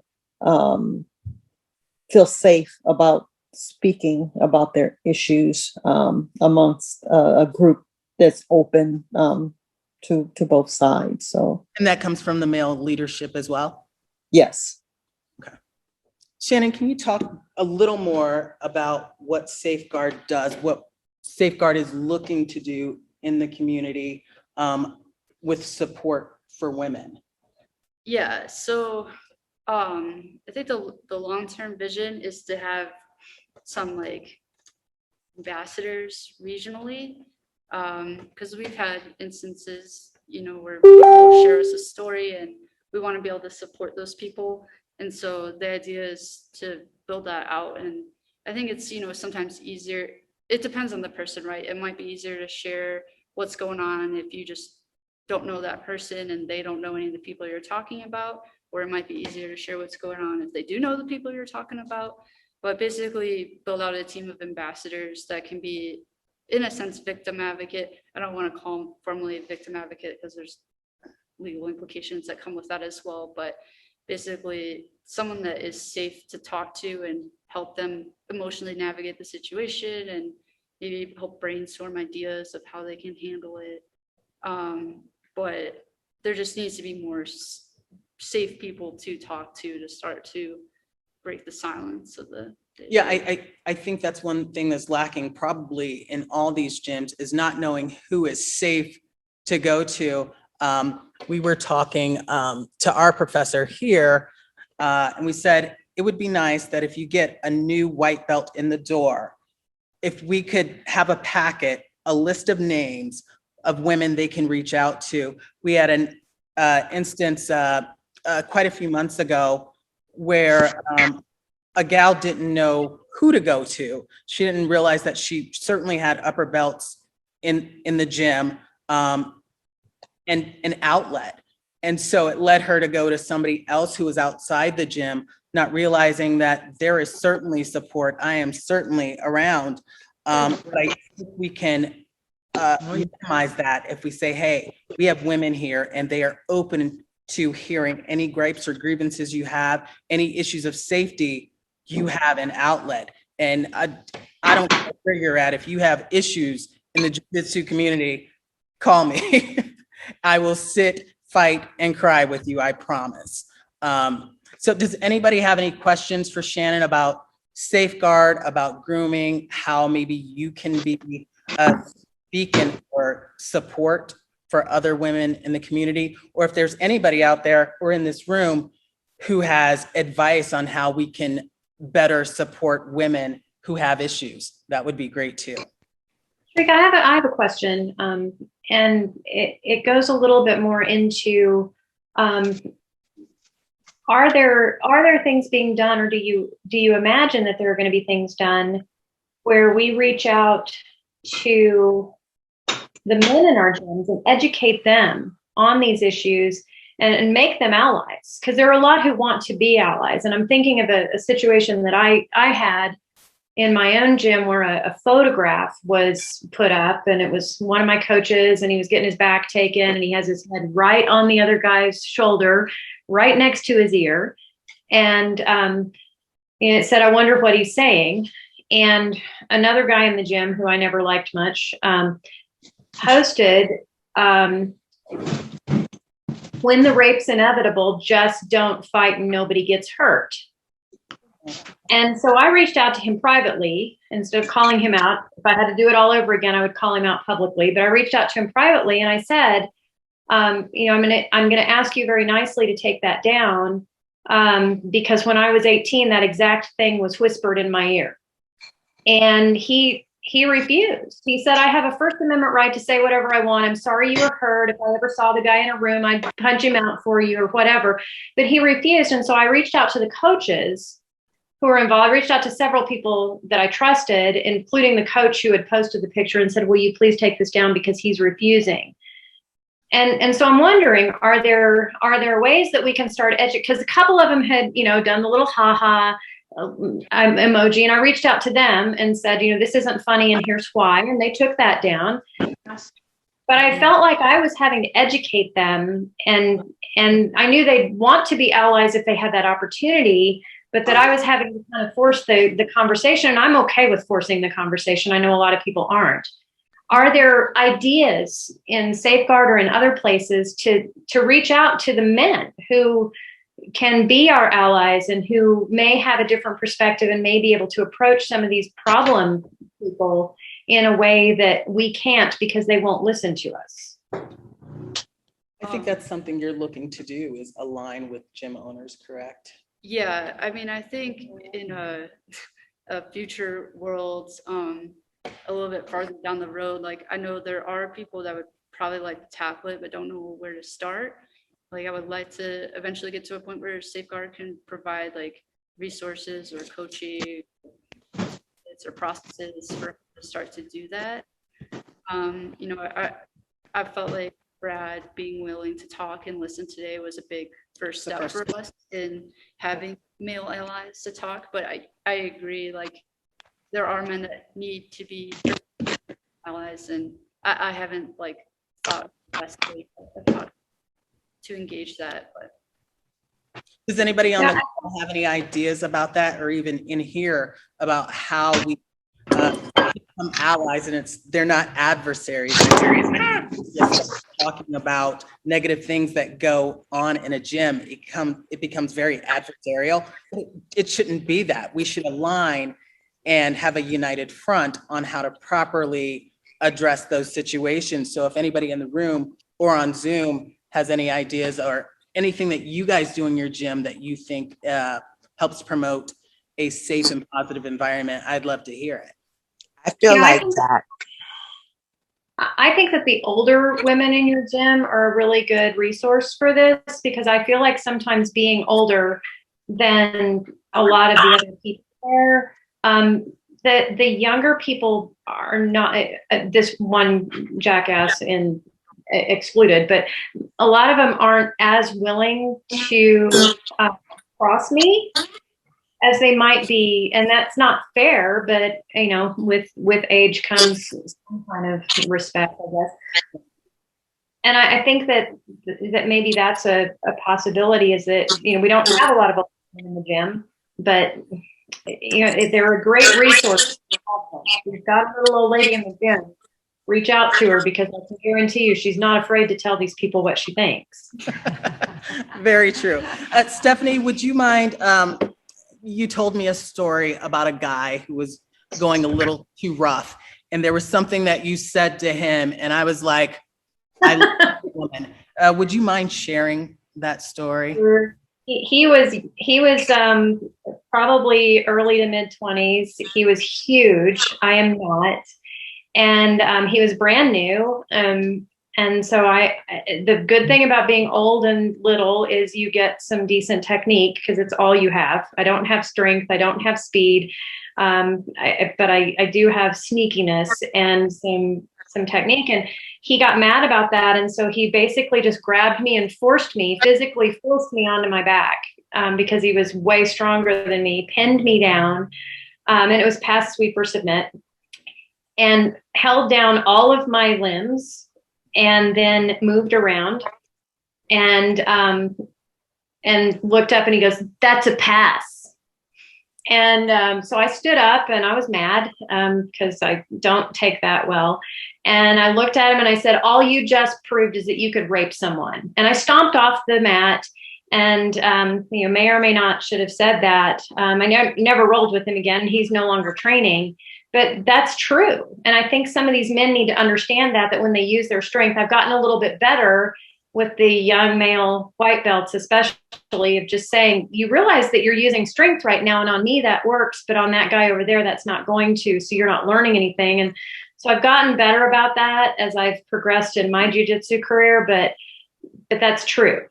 feel safe about speaking about their issues amongst a group that's open to both sides. So, and that comes from the male leadership as well? Yes. Okay. Shannon, can you talk a little more about what Safeguard does, what Safeguard is looking to do in the community with support for women? Yeah, so I think the long-term vision is to have some like ambassadors regionally, because we've had instances, where people share us a story, and we want to be able to support those people. And so the idea is to build that out. And I think it's, sometimes easier. It depends on the person, right? It might be easier to share what's going on if you just don't know that person and they don't know any of the people you're talking about, or it might be easier to share what's going on if they do know the people you're talking about. But basically build out a team of ambassadors that can be, in a sense, victim advocate. I don't want to call them formally a victim advocate because there's legal implications that come with that as well. But basically someone that is safe to talk to and help them emotionally navigate the situation, and maybe help brainstorm ideas of how they can handle it. But there just needs to be more safe people to talk to start to break the silence of the day. Yeah, I think that's one thing that's lacking probably in all these gyms, is not knowing who is safe to go to. We were talking to our professor here, and we said it would be nice that if you get a new white belt in the door, if we could have a packet, a list of names of women they can reach out to. We had an instance quite a few months ago where a gal didn't know who to go to. She didn't realize that she certainly had upper belts in the gym and an outlet. And so it led her to go to somebody else who was outside the gym, not realizing that there is certainly support. I am certainly around. But I think we can minimize that if we say, hey, we have women here and they are open to hearing any gripes or grievances you have, any issues of safety, you have an outlet. And I don't care where you're at. If you have issues in the jiu-jitsu community, call me. I will sit, fight, and cry with you, I promise. So does anybody have any questions for Shannon about safeguard, about grooming, how maybe you can be a beacon or support for other women in the community? Or if there's anybody out there or in this room who has advice on how we can better support women who have issues, that would be great too. Rick, I have a question, and it goes a little bit more into, are there things being done, or do you imagine that there are going to be things done where we reach out to the men in our gyms and educate them on these issues and make them allies? Because there are a lot who want to be allies, and I'm thinking of a situation that I had in my own gym where a photograph was put up, and it was one of my coaches, and he was getting his back taken, and he has his head right on the other guy's shoulder, right next to his ear. And it said, "I wonder what he's saying." And another guy in the gym who I never liked much posted, "When the rape's inevitable, just don't fight and nobody gets hurt." And so I reached out to him privately instead of calling him out. If I had to do it all over again, I would call him out publicly. But I reached out to him privately and I said, I'm gonna ask you very nicely to take that down, because when I was 18, that exact thing was whispered in my ear. And he refused. He said, "I have a First Amendment right to say whatever I want. I'm sorry you were hurt. If I ever saw the guy in a room, I'd punch him out for you," or whatever. But he refused. And so I reached out to the coaches who were involved. I reached out to several people that I trusted, including the coach who had posted the picture, and said, "Will you please take this down because he's refusing?" And so I'm wondering, are there ways that we can start educating? Because a couple of them had, done the little ha emoji, and I reached out to them and said, "This isn't funny, and here's why," and they took that down. But I felt like I was having to educate them, and I knew they'd want to be allies if they had that opportunity, but that I was having to kind of force the conversation, and I'm okay with forcing the conversation. I know a lot of people aren't. Are there ideas in Safeguard or in other places to reach out to the men who can be our allies and who may have a different perspective and may be able to approach some of these problem people in a way that we can't because they won't listen to us? I think that's something you're looking to do, is align with gym owners, correct? Yeah, I mean, I think in a future world, a little bit farther down the road, like I know there are people that would probably like to tackle it but don't know where to start. Like I would like to eventually get to a point where Safeguard can provide like resources or coaching or processes for to start to do that. I felt like Brad being willing to talk and listen today was a big first step for us in having male allies to talk. But I agree, like there are men that need to be allies, and I haven't like thought best way to engage that. But does anybody on the call have any ideas about that, or even in here about how we become allies? And they're not adversaries. Just talking about negative things that go on in a gym, it becomes very adversarial. It shouldn't be that. We should align and have a united front on how to properly address those situations. So if anybody in the room or on Zoom has any ideas or anything that you guys do in your gym that you think helps promote a safe and positive environment, I'd love to hear it. I feel like that. I think that the older women in your gym are a really good resource for this, because I feel like sometimes being older than a lot of the other people there, the younger people are not, this one jackass excluded, but a lot of them aren't as willing to cross me as they might be, and that's not fair. But with age comes some kind of respect, I guess. And I think that maybe that's a possibility, is that we don't have a lot of old women in the gym, but they're a great resource. We've got a little old lady in the gym reach out to her, because I can guarantee you she's not afraid to tell these people what she thinks. Very true. Stephanie, would you mind, you told me a story about a guy who was going a little too rough, and there was something that you said to him, and I was like, I love that woman. Would you mind sharing that story? He was probably early to mid 20s. He was huge. I am not. And he was brand new. And so the good thing about being old and little is you get some decent technique, because it's all you have. I don't have strength. I don't have speed. But I do have sneakiness and some technique. And he got mad about that. And so he basically just grabbed me and physically forced me onto my back, because he was way stronger than me, pinned me down. And it was past sweep or submit, and held down all of my limbs, and then moved around and looked up, and he goes, "That's a pass." And so I stood up, and I was mad, because I don't take that well. And I looked at him and I said, "All you just proved is that you could rape someone." And I stomped off the mat, and may or may not should have said that. I never rolled with him again. He's no longer training. But that's true. And I think some of these men need to understand that when they use their strength, I've gotten a little bit better with the young male white belts, especially, of just saying, you realize that you're using strength right now, and on me that works, but on that guy over there, that's not going to, so you're not learning anything. And so I've gotten better about that as I've progressed in my jiu-jitsu career, but that's true.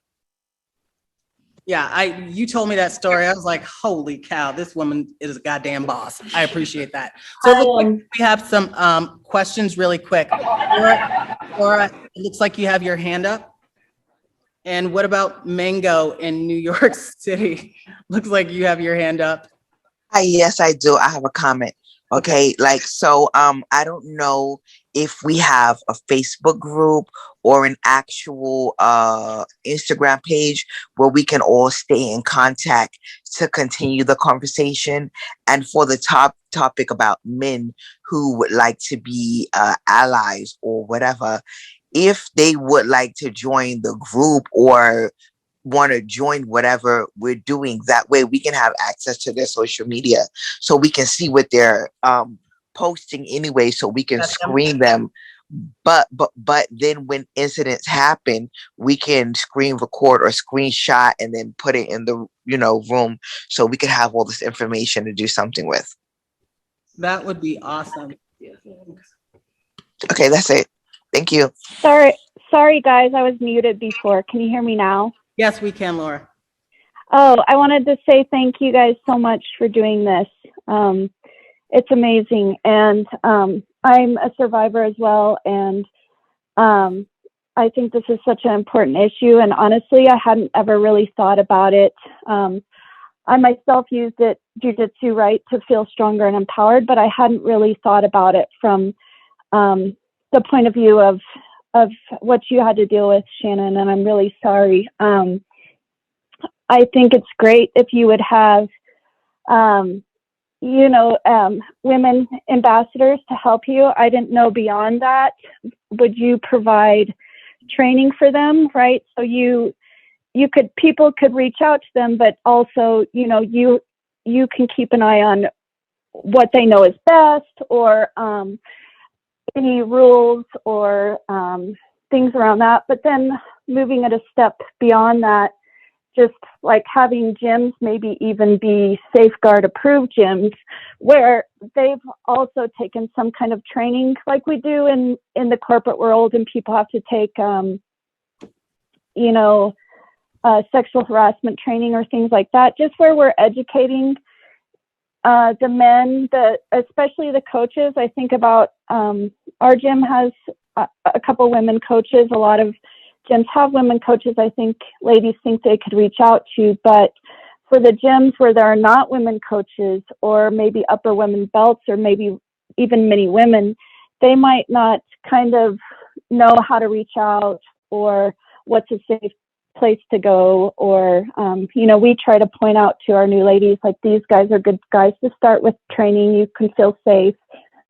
Yeah, you told me that story. I was like, holy cow, this woman is a goddamn boss. I appreciate that. So it looks like we have some questions really quick. Laura, it looks like you have your hand up. And what about Mango in New York City? Looks like you have your hand up. Hi, yes, I do. I have a comment. Okay, I don't know if we have a Facebook group or an actual Instagram page where we can all stay in contact to continue the conversation. And for the topic about men who would like to be allies or whatever, if they would like to join the group or want to join whatever we're doing, that way we can have access to their social media, so we can see what they're posting anyway, so we can screen them. But then when incidents happen, we can screen record or screenshot and then put it in the room, so we could have all this information to do something with. That would be awesome. Okay, that's it. Thank you. Sorry guys, I was muted before. Can you hear me now? Yes, we can, Laura. Oh, I wanted to say thank you guys so much for doing this. It's amazing. And I'm a survivor as well. And I think this is such an important issue. And honestly, I hadn't ever really thought about it. I myself used jiu-jitsu, right, to feel stronger and empowered, but I hadn't really thought about it from the point of view of what you had to deal with, Shannon, and I'm really sorry. I think it's great if you would have, women ambassadors to help you. I didn't know beyond that. Would you provide training for them, right? So people could reach out to them, but also, you can keep an eye on what they know is best, or any rules or things around that. But then moving it a step beyond that, just like having gyms maybe even be safeguard approved gyms where they've also taken some kind of training like we do in the corporate world, and people have to take sexual harassment training or things like that, just where we're educating the men, especially the coaches. I think about our gym has a couple women coaches. A lot of gyms have women coaches. I think ladies think they could reach out to, but for the gyms where there are not women coaches, or maybe upper women belts, or maybe even many women, they might not kind of know how to reach out or what's a safe place to go, or we try to point out to our new ladies, like, these guys are good guys to start with training, you can feel safe,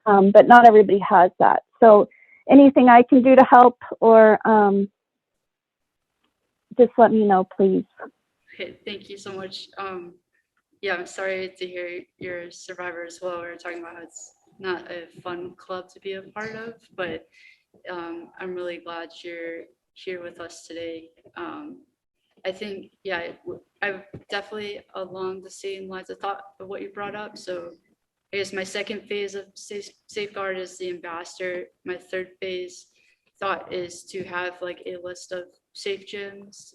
but not everybody has that. So anything I can do to help, or just let me know, please. Okay, thank you so much. Yeah, I'm sorry to hear you're a survivor as well. We were talking about how it's not a fun club to be a part of, but I'm really glad you're here with us today. I think, yeah, I'm definitely along the same lines of thought of what you brought up. So I guess my second phase of safeguard is the ambassador. My third phase thought is to have like a list of safe gyms.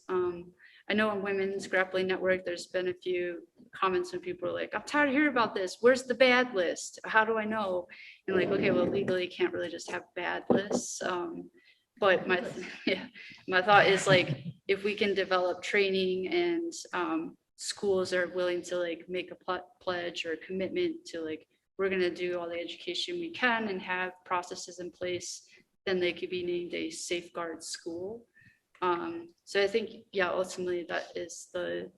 I know on Women's Grappling Network, there's been a few comments when people are like, I'm tired of hearing about this. Where's the bad list? How do I know? And like, okay, well, legally you can't really just have bad lists. But my thought is like, if we can develop training and schools are willing to like make a pledge or commitment to like, we're gonna do all the education we can and have processes in place, then they could be named a safeguard school. So I think, yeah, ultimately that is the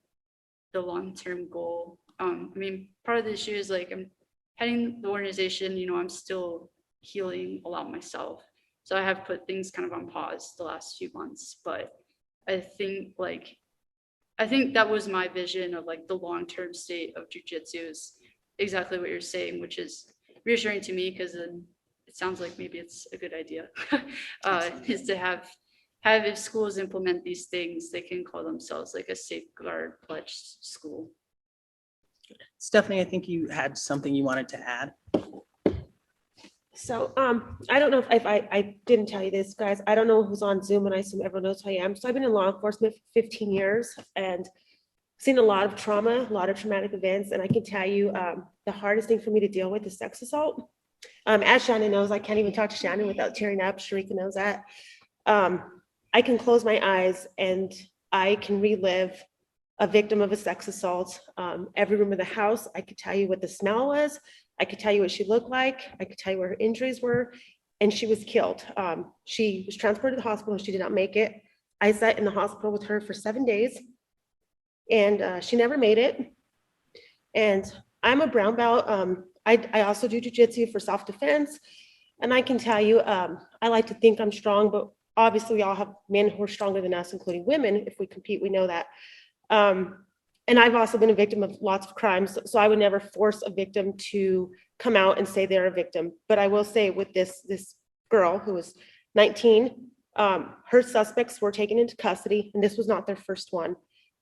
long-term goal. I mean, part of the issue is like, I'm heading the organization, you know, I'm still healing a lot myself. So I have put things kind of on pause the last few months, but I think that was my vision of like the long-term state of jujitsu is exactly what you're saying, which is reassuring to me because then it sounds like maybe it's a good idea is to have if schools implement these things, they can call themselves like a safeguard pledge school. Stephanie, I think you had something you wanted to add. So I don't know if I didn't tell you this, guys. I don't know who's on Zoom, and I assume everyone knows who I am. So I've been in law enforcement for 15 years and seen a lot of trauma, a lot of traumatic events. And I can tell you the hardest thing for me to deal with is sex assault. As Shannon knows, I can't even talk to Shannon without tearing up. Sharika knows that. I can close my eyes and I can relive a victim of a sex assault. Every room of the house, I could tell you what the smell was. I could tell you what she looked like. I could tell you where her injuries were, and she was killed. She was transported to the hospital. She did not make it. I sat in the hospital with her for 7 days, and she never made it. And I'm a brown belt. I also do jujitsu for self-defense, and I can tell you, I like to think I'm strong, but obviously we all have men who are stronger than us, including women. If we compete, we know that. And I've also been a victim of lots of crimes, so I would never force a victim to come out and say they're a victim. But I will say with this girl who was 19, her suspects were taken into custody, and this was not their first one.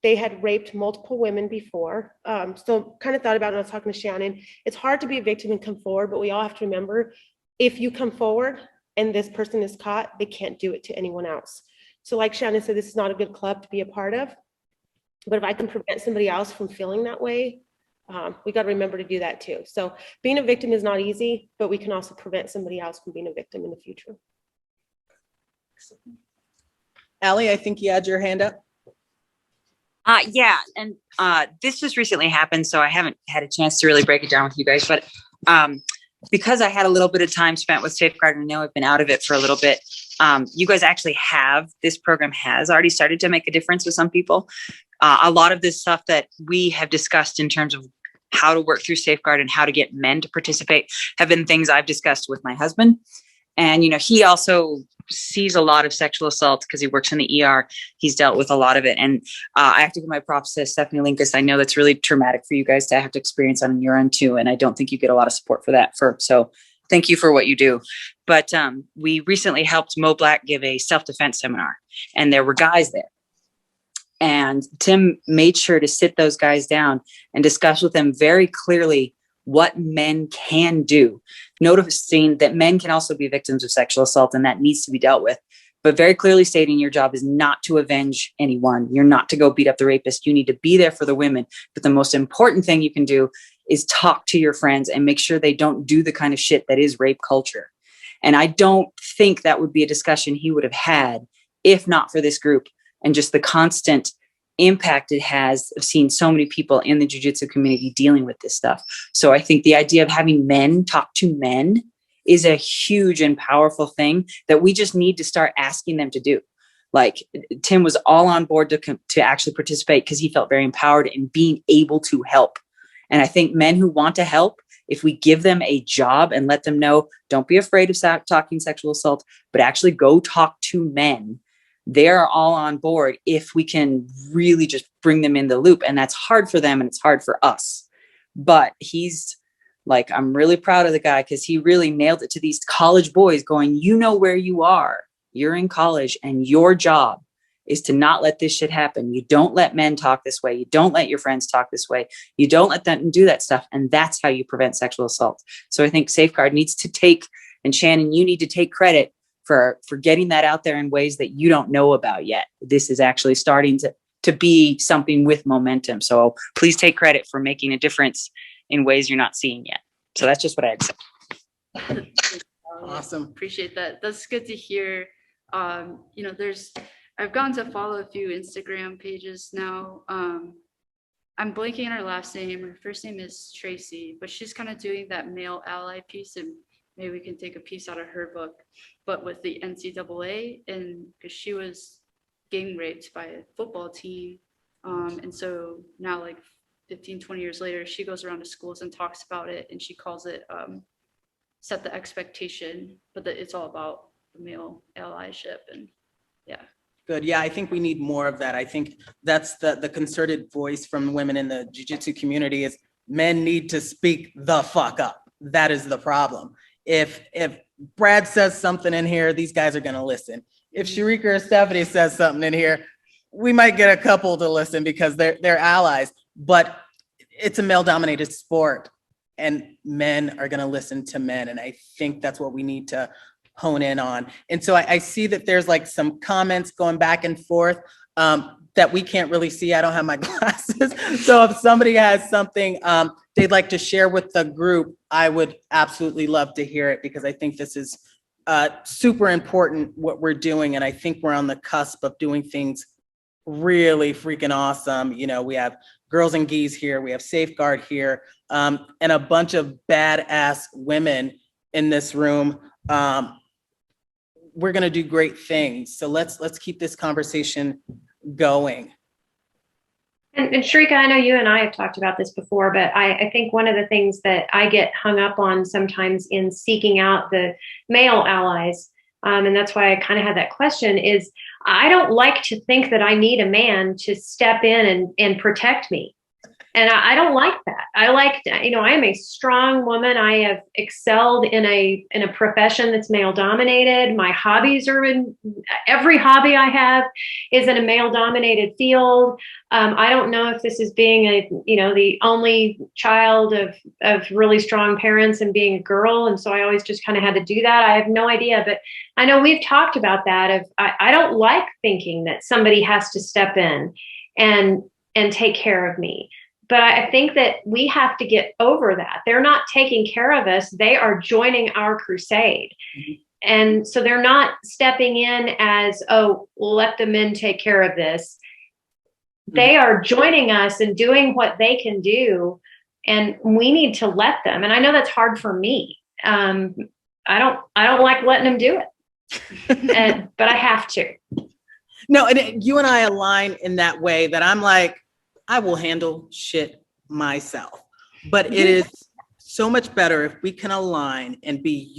They had raped multiple women before. So kind of thought about it when I was talking to Shannon. It's hard to be a victim and come forward, but we all have to remember, if you come forward and this person is caught, they can't do it to anyone else. So like Shannon said, this is not a good club to be a part of. But if I can prevent somebody else from feeling that way, we got to remember to do that too. So being a victim is not easy, but we can also prevent somebody else from being a victim in the future. Allie, I think you had your hand up. Yeah, and this just recently happened, so I haven't had a chance to really break it down with you guys, but because I had a little bit of time spent with Safeguard, and I know I've been out of it for a little bit, you guys actually this program has already started to make a difference with some people. A lot of this stuff that we have discussed in terms of how to work through Safeguard and how to get men to participate have been things I've discussed with my husband. And, you know, he also sees a lot of sexual assault because he works in the ER. He's dealt with a lot of it. And I have to give my props to Stephanie Linkus. I know that's really traumatic for you guys to have to experience on your end too. And I don't think you get a lot of support for that. So thank you for what you do. But we recently helped Mo Black give a self-defense seminar, and there were guys there. And Tim made sure to sit those guys down and discuss with them very clearly what men can do, noticing that men can also be victims of sexual assault, and that needs to be dealt with. But very clearly stating your job is not to avenge anyone. You're not to go beat up the rapist. You need to be there for the women. But the most important thing you can do is talk to your friends and make sure they don't do the kind of shit that is rape culture. And I don't think that would be a discussion he would have had if not for this group and just the constant impact it has of seeing so many people in the jiu-jitsu community dealing with this stuff. So I think the idea of having men talk to men is a huge and powerful thing that we just need to start asking them to do. Like Tim was all on board to actually participate because he felt very empowered in being able to help. And I think men who want to help if we give them a job and let them know, don't be afraid of talking sexual assault, but actually go talk to men, they're all on board if we can really just bring them in the loop. And that's hard for them and it's hard for us. But he's like, I'm really proud of the guy because he really nailed it to these college boys going, you know where you are. You're in college and your job is to not let this shit happen. You don't let men talk this way. You don't let your friends talk this way. You don't let them do that stuff. And that's how you prevent sexual assault. So I think Safeguard needs to take, and Shannon, you need to take credit for getting that out there in ways that you don't know about yet. This is actually starting to be something with momentum. So please take credit for making a difference in ways you're not seeing yet. So that's just what I'd say. Awesome. Appreciate that. That's good to hear. You know, I've gotten to follow a few Instagram pages now. I'm blanking on her last name. Her first name is Tracy, but she's kind of doing that male ally piece, and maybe we can take a piece out of her book, but with the NCAA, and because she was gang raped by a football team. And so now, like 15, 20 years later, she goes around to schools and talks about it, and she calls it set the expectation, but that it's all about the male allyship. And yeah. Good. Yeah, I think we need more of that. I think that's the concerted voice from women in the jiu-jitsu community is men need to speak the fuck up. That is the problem. If Brad says something in here, these guys are going to listen. If Sharika or Stephanie says something in here, we might get a couple to listen because they're allies, but it's a male-dominated sport and men are going to listen to men. And I think that's what we need to hone in on. And so I see that there's like some comments going back and forth that we can't really see. I don't have my glasses. So if somebody has something they'd like to share with the group, I would absolutely love to hear it because I think this is super important what we're doing. And I think we're on the cusp of doing things really freaking awesome. You know, we have Girls and Geese here, we have Safeguard here, and a bunch of badass women in this room. We're going to do great things. So let's keep this conversation going. And Sharika, I know you and I have talked about this before, but I think one of the things that I get hung up on sometimes in seeking out the male allies, and that's why I kind of had that question, is I don't like to think that I need a man to step in and protect me. And I don't like that. I like, you know, I am a strong woman. I have excelled in a profession that's male dominated. My hobbies are every hobby I have is in a male dominated field. I don't know if this is being the only child of really strong parents and being a girl. And so I always just kind of had to do that. I have no idea, but I know we've talked about that. I don't like thinking that somebody has to step in and take care of me. But I think that we have to get over that. They're not taking care of us. They are joining our crusade. Mm-hmm. And so they're not stepping in as, oh, let the men take care of this. Mm-hmm. They are joining us and doing what they can do. And we need to let them. And I know that's hard for me. I don't like letting them do it, but I have to. No, and you and I align in that way that I'm like, I will handle shit myself. But it is so much better if we can align and be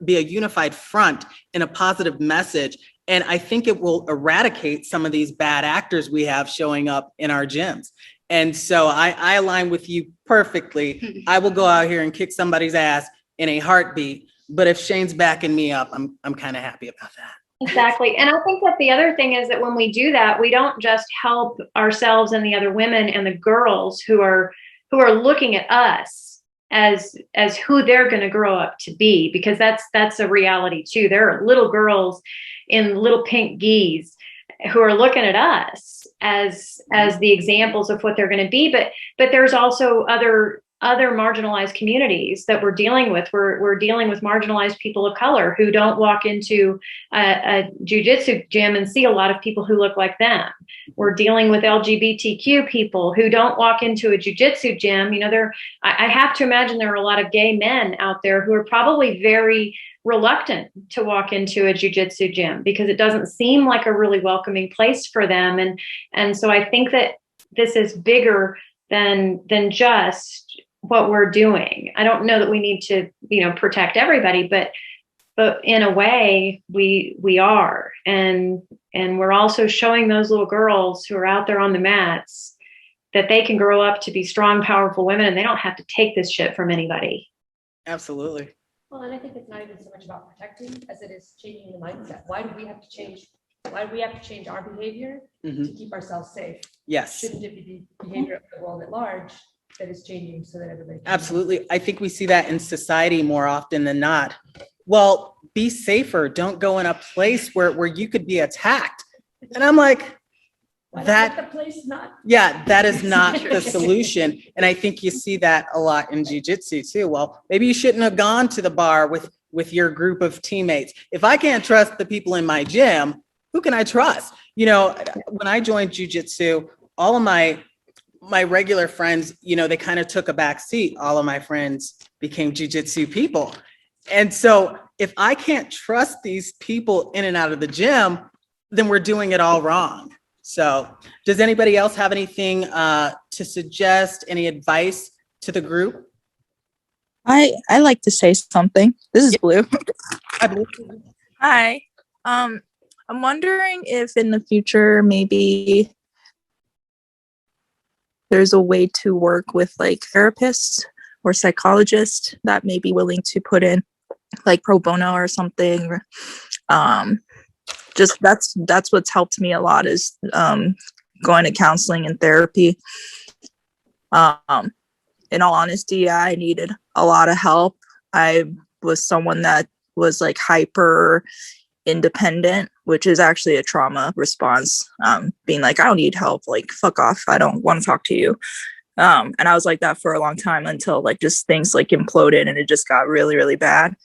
a unified front in a positive message. And I think it will eradicate some of these bad actors we have showing up in our gyms. And so I align with you perfectly. I will go out here and kick somebody's ass in a heartbeat. But if Shane's backing me up, I'm kind of happy about that. Exactly. And I think that the other thing is that when we do that, we don't just help ourselves and the other women and the girls who are looking at us as who they're going to grow up to be, because that's a reality too. There are little girls in little pink gis who are looking at us as the examples of what they're going to be. But there's also other marginalized communities that we're dealing with. We're dealing with marginalized people of color who don't walk into a jiu-jitsu gym and see a lot of people who look like them. We're dealing with LGBTQ people who don't walk into a jiu-jitsu gym. You know, I have to imagine there are a lot of gay men out there who are probably very reluctant to walk into a jiu-jitsu gym because it doesn't seem like a really welcoming place for them. And so I think that this is bigger than just what we're doing. I don't know that we need to, protect everybody, but in a way we are. And we're also showing those little girls who are out there on the mats that they can grow up to be strong, powerful women, and they don't have to take this shit from anybody. Absolutely. Well, and I think it's not even so much about protecting as it is changing the mindset. Why do we have to change? Why do we have to change our behavior to keep ourselves safe? Yes. Shouldn't it be the behavior of the world at large that is changing so that everybody? Absolutely. I think we see that in society more often than not. Well, be safer. Don't go in a place where you could be attacked. And I'm like, that is not the solution. And I think you see that a lot in jiu-jitsu too. Well, maybe you shouldn't have gone to the bar with your group of teammates. If I can't trust the people in my gym, who can I trust? When I joined jiu-jitsu, all of my regular friends, they kind of took a back seat. All of my friends became jiu-jitsu people. And so if I can't trust these people in and out of the gym, then we're doing it all wrong. So does anybody else have anything to suggest, any advice to the group? I like to say something. This is Blue. Hi. I'm wondering if in the future maybe there's a way to work with like therapists or psychologists that may be willing to put in like pro bono or something. Just that's what's helped me a lot is going to counseling and therapy. In all honesty, I needed a lot of help. I was someone that was like hyper independent, which is actually a trauma response. Being like, I don't need help, like fuck off, I don't want to talk to you. And I was like that for a long time until like just things like imploded and it just got really, really bad.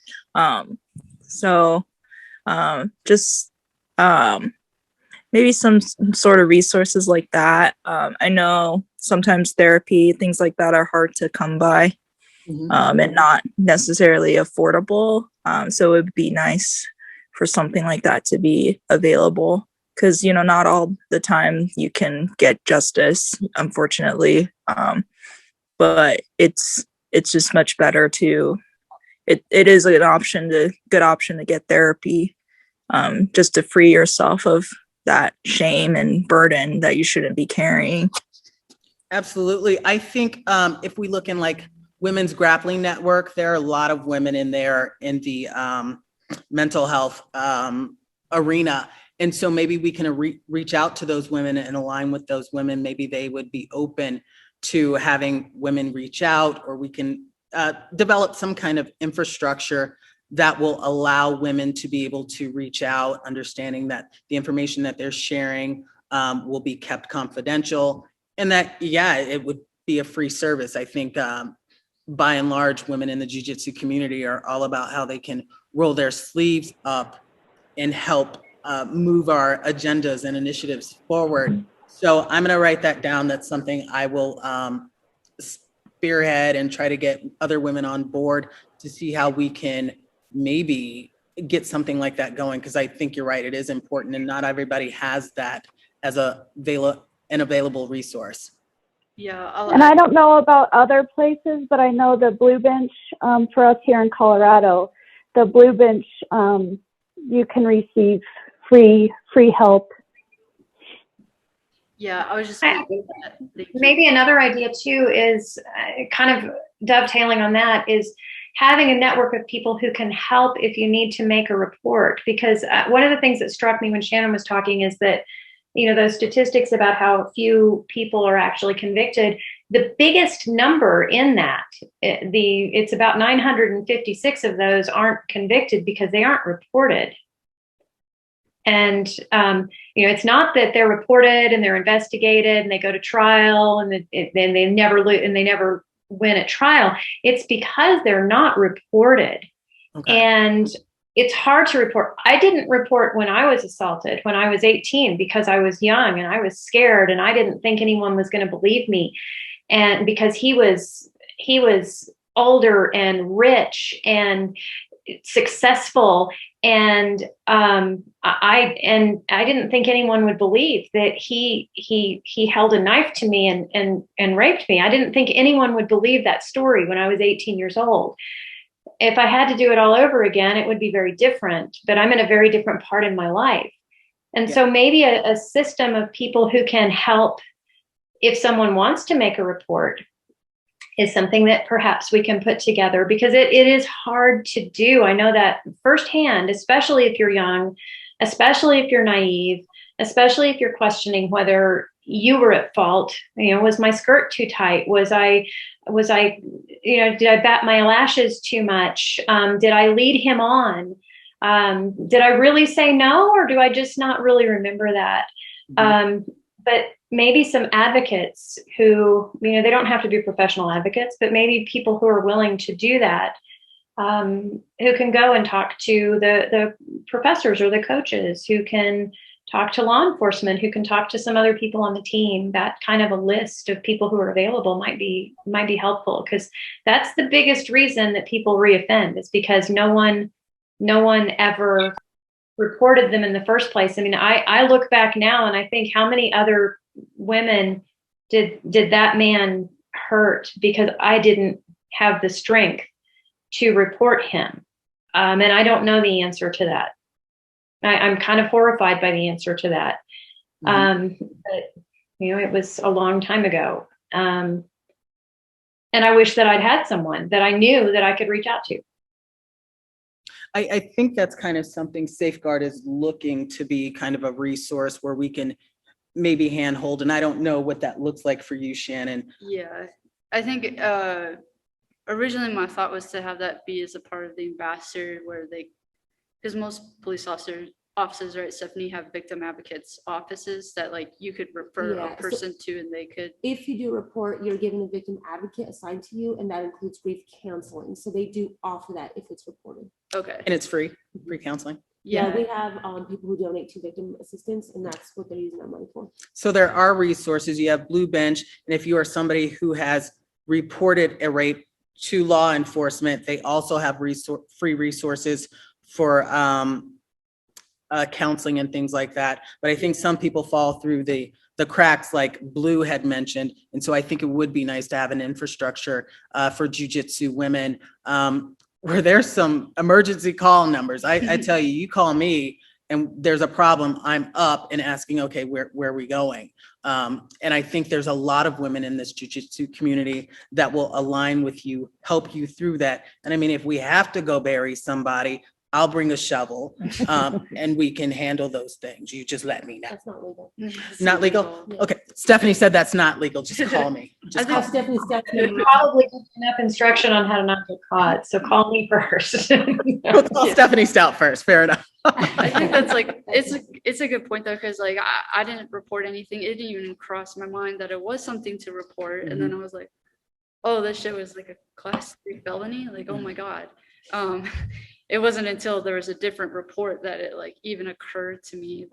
Maybe some sort of resources like that. I know sometimes therapy, things like that are hard to come by and not necessarily affordable. So it would be nice for something like that to be available because, not all the time you can get justice, unfortunately. But it's just much better it is good option to get therapy just to free yourself of that shame and burden that you shouldn't be carrying. Absolutely. I think if we look in like Women's Grappling Network, there are a lot of women in there in the mental health arena. And so maybe we can reach out to those women and align with those women. Maybe they would be open to having women reach out, or we can develop some kind of infrastructure that will allow women to be able to reach out, understanding that the information that they're sharing will be kept confidential, and that, it would be a free service. I think by and large, women in the jiu-jitsu community are all about how they can roll their sleeves up and help move our agendas and initiatives forward. So I'm going to write that down. That's something I will spearhead and try to get other women on board to see how we can maybe get something like that going. Because I think you're right, it is important, and not everybody has that as an available resource. Yeah. And I don't know about other places, but I know the Blue Bench for us here in Colorado, the Blue Bench, you can receive free help. Yeah, I was just maybe another idea too is kind of dovetailing on that is having a network of people who can help if you need to make a report. Because one of the things that struck me when Shannon was talking is that, those statistics about how few people are actually convicted, the biggest number in that, it's about 956 of those aren't convicted because they aren't reported. And, it's not that they're reported and they're investigated and they go to trial and then they never win at trial. It's because they're not reported. Okay. And it's hard to report. I didn't report when I was assaulted when I was 18 because I was young and I was scared and I didn't think anyone was going to believe me. And because he was older and rich and successful. And I didn't think anyone would believe that he held a knife to me and raped me. I didn't think anyone would believe that story when I was 18 years old. If I had to do it all over again, it would be very different, but I'm in a very different part in my life. And so maybe a system of people who can help if someone wants to make a report is something that perhaps we can put together, because it is hard to do. I know that firsthand, especially if you're young, especially if you're naive, especially if you're questioning whether you were at fault. Was my skirt too tight? Was I, did I bat my lashes too much? Did I lead him on? Did I really say no, or do I just not really remember that? But maybe some advocates who, they don't have to be professional advocates, but maybe people who are willing to do that, who can go and talk to the professors or the coaches, who can talk to law enforcement, who can talk to some other people on the team. That kind of a list of people who are available might be helpful, because that's the biggest reason that people reoffend, is because no one ever reported them in the first place. I look back now and I think, how many other women did that man hurt because I didn't have the strength to report him? And I don't know the answer to that. I'm kind of horrified by the answer to that. But it was a long time ago. And I wish that I'd had someone that I knew that I could reach out to. I think that's kind of something Safeguard is looking to be, kind of a resource where we can maybe handhold. And I don't know what that looks like for you, Shannon. Yeah, I think originally my thought was to have that be as a part of the ambassador, where because most police officers, right, Stephanie, have victim advocates offices that you could refer a person to, and they could. If you do a report, you're given a victim advocate assigned to you, and that includes grief counseling. So they do offer that if it's reported. Okay. And it's free counseling. Yeah, we have people who donate to victim assistance, and that's what they're using that money for. So there are resources. You have Blue Bench, and if you are somebody who has reported a rape to law enforcement, they also have free resources for counseling and things like that. But I think some people fall through the cracks, like Blue had mentioned. And so I think it would be nice to have an infrastructure for jujitsu women, where there's some emergency call numbers. I tell you, you call me and there's a problem, I'm up and asking, okay, where are we going? And I think there's a lot of women in this jujitsu community that will align with you, help you through that. And if we have to go bury somebody, I'll bring a shovel, and we can handle those things. You just let me know. That's not legal. Not legal? Okay. Stephanie said that's not legal. Just call me. I think Stephanie's probably gives enough instruction on how to not get caught. So call me first. We'll call Stephanie Stout first. Fair enough. I think that's it's a good point though, because I didn't report anything. It didn't even cross my mind that it was something to report. And then I was like, oh, this shit was a class 3 felony. Oh my God. It wasn't until there was a different report that it even occurred to me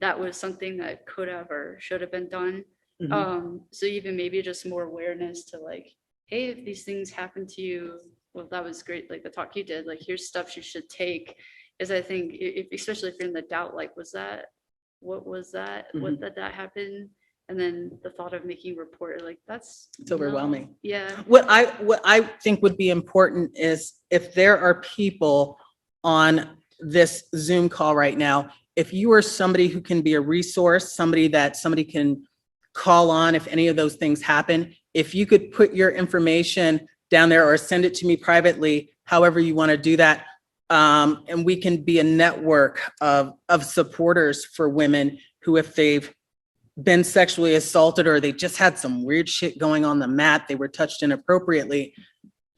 that was something that could have or should have been done. So even maybe just more awareness to hey, if these things happen to you, well, that was great. The talk you did, here's steps you should take. Is I think especially if you're in the doubt, what was that? What did that happen? And then the thought of making a report, it's overwhelming. Yeah. What I think would be important is, if there are people on this Zoom call right now, if you are somebody who can be a resource, somebody can call on if any of those things happen, if you could put your information down there or send it to me privately, however you want to do that. And we can be a network of supporters for women who, if they've been sexually assaulted or they just had some weird shit going on the mat, they were touched inappropriately,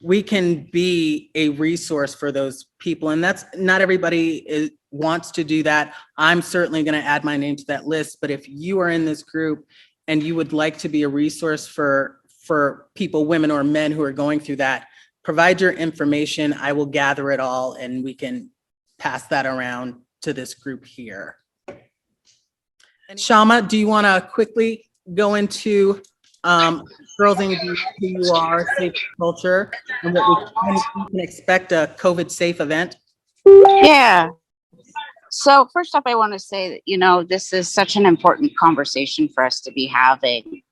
we can be a resource for those people. And that's not everybody wants to do that. I'm certainly going to add my name to that list. But if you are in this group and you would like to be a resource for people, women or men who are going through that, provide your information. I will gather it all and we can pass that around to this group here. Shama, do you want to quickly go into Girls and Geese, who you are, safe culture, and when we can expect a COVID-safe event? Yeah. So first off, I want to say that, this is such an important conversation for us to be having.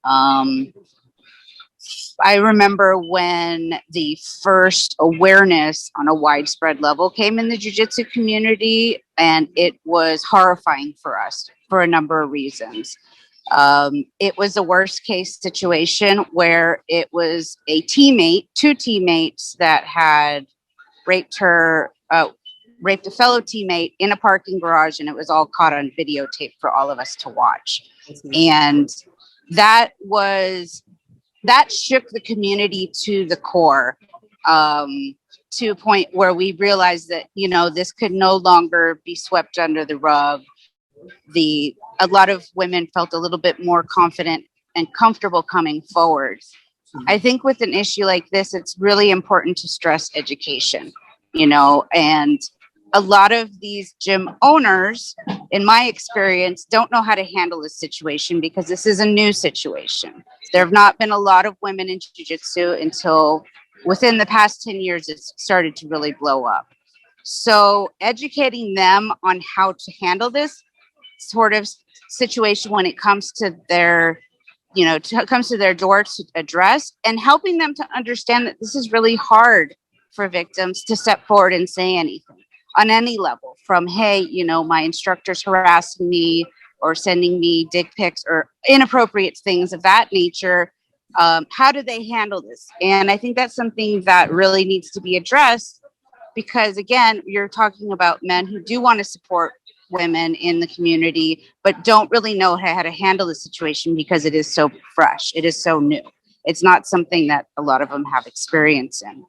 I remember when the first awareness on a widespread level came in the jiu-jitsu community, and it was horrifying for us for a number of reasons. It was a worst case situation where it was two teammates that had raped a fellow teammate in a parking garage, and it was all caught on videotape for all of us to watch. And that shook the community to the core, to a point where we realized that, this could no longer be swept under the rug. A lot of women felt a little bit more confident and comfortable coming forward. I think with an issue like this, it's really important to stress education, and a lot of these gym owners, in my experience, don't know how to handle this situation because this is a new situation. There have not been a lot of women in jiu-jitsu until within the past 10 years, it's started to really blow up. So educating them on how to handle this sort of situation when it comes to their, comes to their door to address, and helping them to understand that this is really hard for victims to step forward and say anything on any level, from, hey, my instructor's harassing me or sending me dick pics or inappropriate things of that nature. How do they handle this? And I think that's something that really needs to be addressed, because again, you're talking about men who do want to support women in the community, but don't really know how to handle the situation because it is so fresh. It is so new. It's not something that a lot of them have experience in.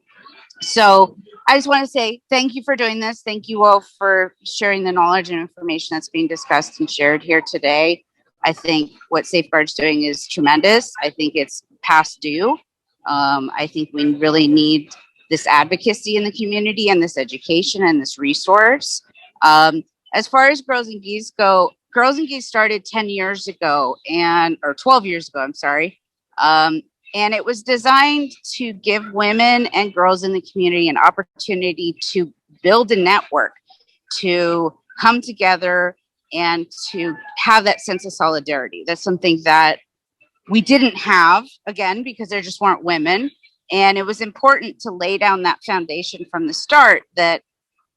So I just want to say thank you for doing this. Thank you all for sharing the knowledge and information that's being discussed and shared here today. I think what Safeguard's doing is tremendous. I think it's past due. I think we really need this advocacy in the community and this education and this resource. As far as Girls and Geese go, Girls and Geese started 10 years ago or 12 years ago, I'm sorry. And it was designed to give women and girls in the community an opportunity to build a network, to come together and to have that sense of solidarity. That's something that we didn't have, again, because there just weren't women. And it was important to lay down that foundation from the start that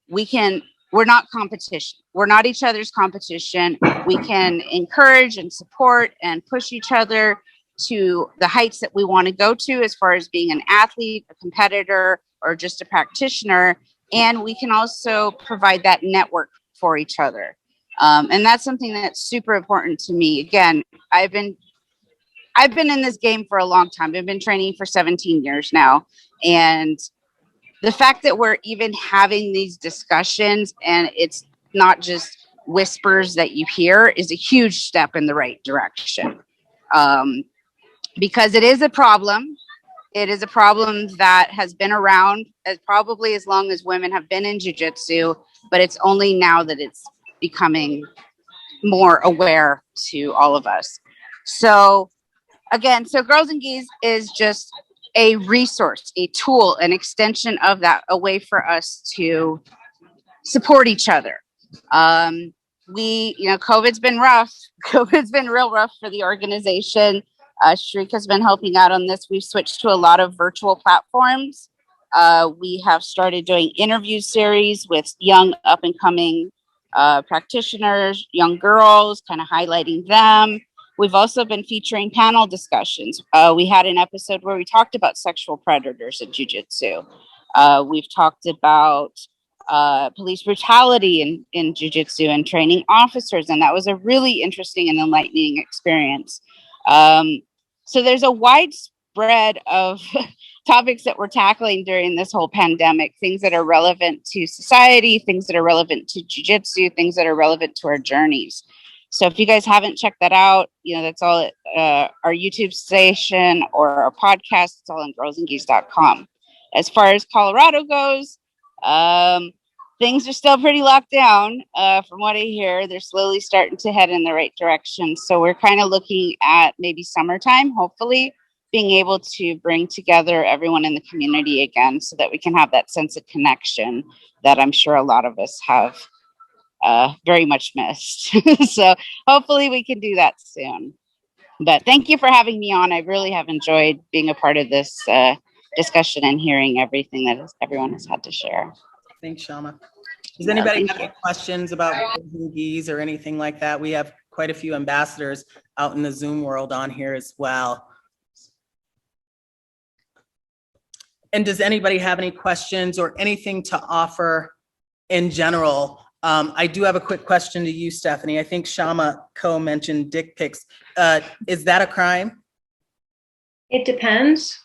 we're not competition. We're not each other's competition. We can encourage and support and push each other to the heights that we want to go to as far as being an athlete, a competitor, or just a practitioner. And we can also provide that network for each other. And that's something that's super important to me. Again, I've been in this game for a long time. I've been training for 17 years now. And the fact that we're even having these discussions and it's not just whispers that you hear is a huge step in the right direction. Because it is a problem. It is a problem that has been around probably as long as women have been in jiu-jitsu, but it's only now that it's becoming more aware to all of us. So again, Girls and Geese is just a resource, a tool, an extension of that, a way for us to support each other. COVID's been rough. COVID's been real rough for the organization. Shriek has been helping out on this. We've switched to a lot of virtual platforms. We have started doing interview series with young up and coming practitioners, young girls, kind of highlighting them. We've also been featuring panel discussions. We had an episode where we talked about sexual predators in jiu-jitsu. We've talked about police brutality in jiu-jitsu and training officers, and that was a really interesting and enlightening experience. So there's a wide spread of topics that we're tackling during this whole pandemic, things that are relevant to society, things that are relevant to jiu-jitsu, things that are relevant to our journeys. So if you guys haven't checked that out, that's all at our YouTube station or our podcast. It's all on girlsandgeese.com. As far as Colorado goes, things are still pretty locked down. From what I hear, they're slowly starting to head in the right direction. So we're kind of looking at maybe summertime, hopefully being able to bring together everyone in the community again so that we can have that sense of connection that I'm sure a lot of us have very much missed. So hopefully we can do that soon. But thank you for having me on. I really have enjoyed being a part of this discussion and hearing everything that everyone has had to share. Thanks, Shama. Does anybody have any questions about geese or anything like that? We have quite a few ambassadors out in the Zoom world on here as well. And does anybody have any questions or anything to offer in general? I do have a quick question to you, Stephanie. I think Shama mentioned dick pics. Is that a crime? It depends.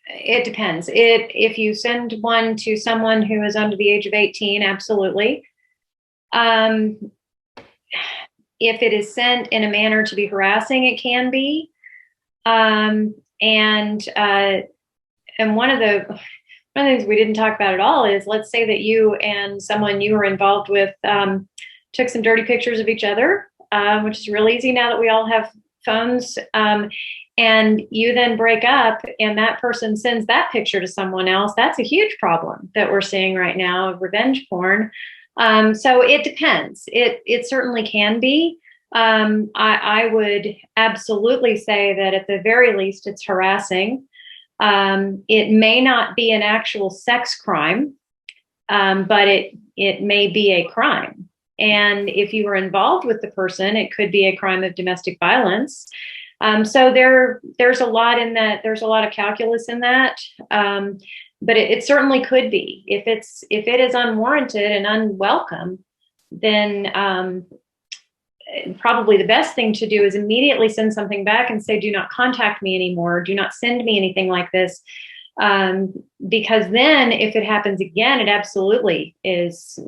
It depends. If you send one to someone who is under the age of 18, absolutely. If it is sent in a manner to be harassing, it can be. And one of the things we didn't talk about at all is, let's say that you and someone you were involved with took some dirty pictures of each other, which is real easy now that we all have phones. And you then break up and that person sends that picture to someone else. That's a huge problem that we're seeing right now of revenge porn. So it depends. It certainly can be. I would absolutely say that at the very least, it's harassing. It may not be an actual sex crime, but it may be a crime. And if you were involved with the person, it could be a crime of domestic violence. So there's a lot in that. There's a lot of calculus in that. But it certainly could be. If it is unwarranted and unwelcome, then probably the best thing to do is immediately send something back and say, do not contact me anymore. Do not send me anything like this. Because then if it happens again, it absolutely is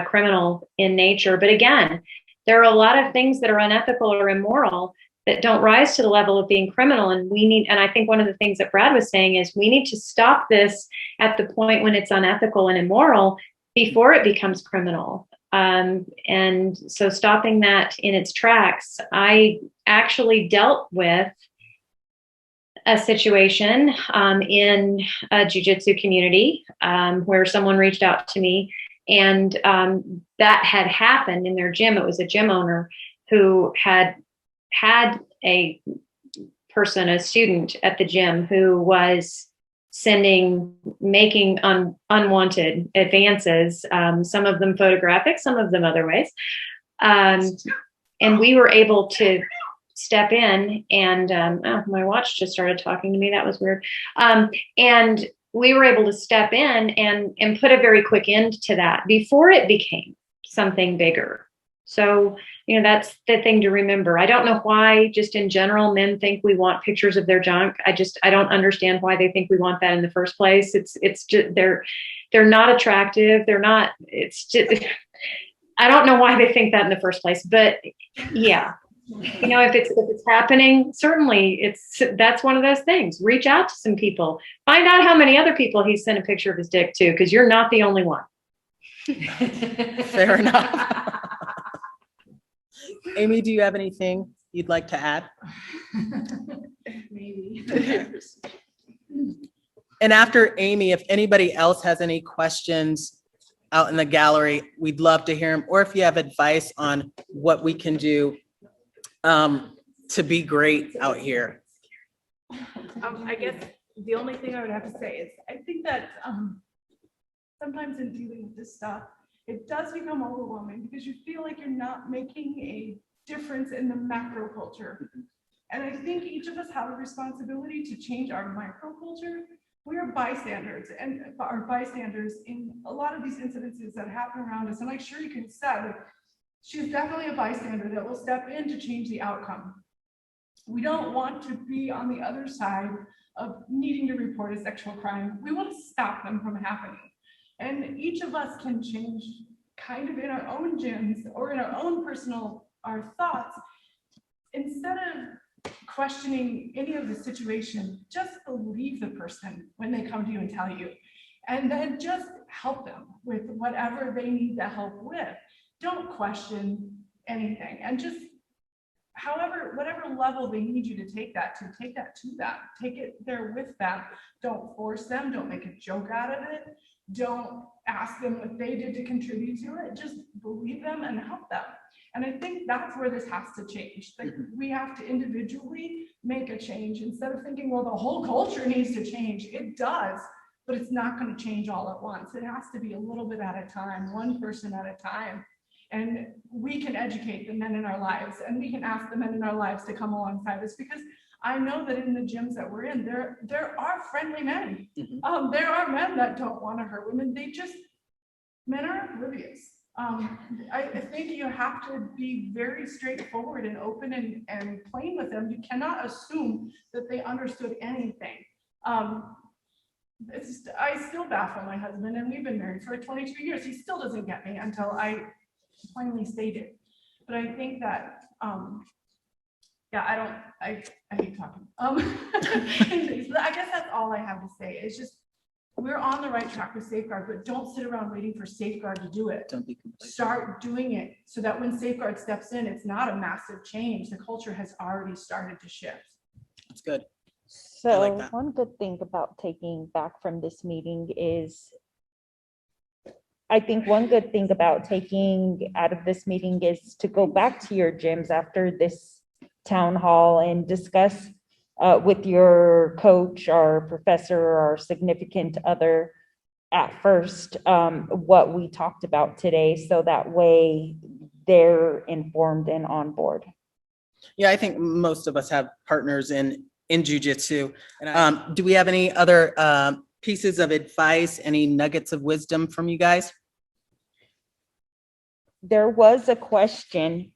criminal in nature. But again, there are a lot of things that are unethical or immoral that don't rise to the level of being criminal. And I think one of the things that Brad was saying is we need to stop this at the point when it's unethical and immoral before it becomes criminal. And so stopping that in its tracks. I actually dealt with a situation in a jiu-jitsu community where someone reached out to me, and that had happened in their gym. It was a gym owner who had a student at the gym who was making unwanted advances, some of them photographic, some of them other ways. And we were able to step in and, my watch just started talking to me. That was weird. And we were able to step in and put a very quick end to that before it became something bigger. So, that's the thing to remember. I don't know why, just in general, men think we want pictures of their junk. I don't understand why they think we want that in the first place. It's just, they're not attractive. They're not, it's just, I don't know why they think that in the first place, but yeah, if it's happening, certainly that's one of those things. Reach out to some people, find out how many other people he sent a picture of his dick to, because you're not the only one. Fair enough. Amy, do you have anything you'd like to add? Maybe. And after Amy, if anybody else has any questions out in the gallery, we'd love to hear them. Or if you have advice on what we can do to be great out here. I guess the only thing I would have to say is I think that sometimes in dealing with this stuff, it does become overwhelming because you feel like you're not making a difference in the macro culture. And I think each of us have a responsibility to change our micro culture. We are bystanders and are bystanders in a lot of these incidences that happen around us. And like Sharika said, she's definitely a bystander that will step in to change the outcome. We don't want to be on the other side of needing to report a sexual crime. We want to stop them from happening. And each of us can change kind of in our own gyms or in our own our thoughts. Instead of questioning any of the situation, just believe the person when they come to you and tell you. And then just help them with whatever they need the help with. Don't question anything, and just whatever level they need you to take that to them. Take it there with them. Don't force them. Don't make a joke out of it. Don't ask them what they did to contribute to it. Just believe them and help them. And I think that's where this has to change. Like, we have to individually make a change instead of thinking, well, the whole culture needs to change. It does, but it's not going to change all at once. It has to be a little bit at a time, one person at a time. And we can educate the men in our lives, and we can ask the men in our lives to come alongside us, because I know that in the gyms that we're in, there are friendly men. There are men that don't want to hurt women. Men are oblivious. I think you have to be very straightforward and open and plain with them. You cannot assume that they understood anything. I still baffle my husband, and we've been married for 22 years. He still doesn't get me until I plainly state it. But I think that, I hate talking. I guess that's all I have to say. It's just, we're on the right track with Safeguard, but don't sit around waiting for Safeguard to do it. Don't be complacent. Start doing it so that when Safeguard steps in, it's not a massive change. The culture has already started to shift. That's good. So like that. one good thing about taking back from this meeting is, I think one good thing about taking out of this meeting is to go back to your gyms after this town hall and discuss with your coach or professor or significant other at first what we talked about today, so that way they're informed and on board. Yeah, I think most of us have partners in jiu-jitsu. And do we have any other pieces of advice, any nuggets of wisdom from you guys? There was a question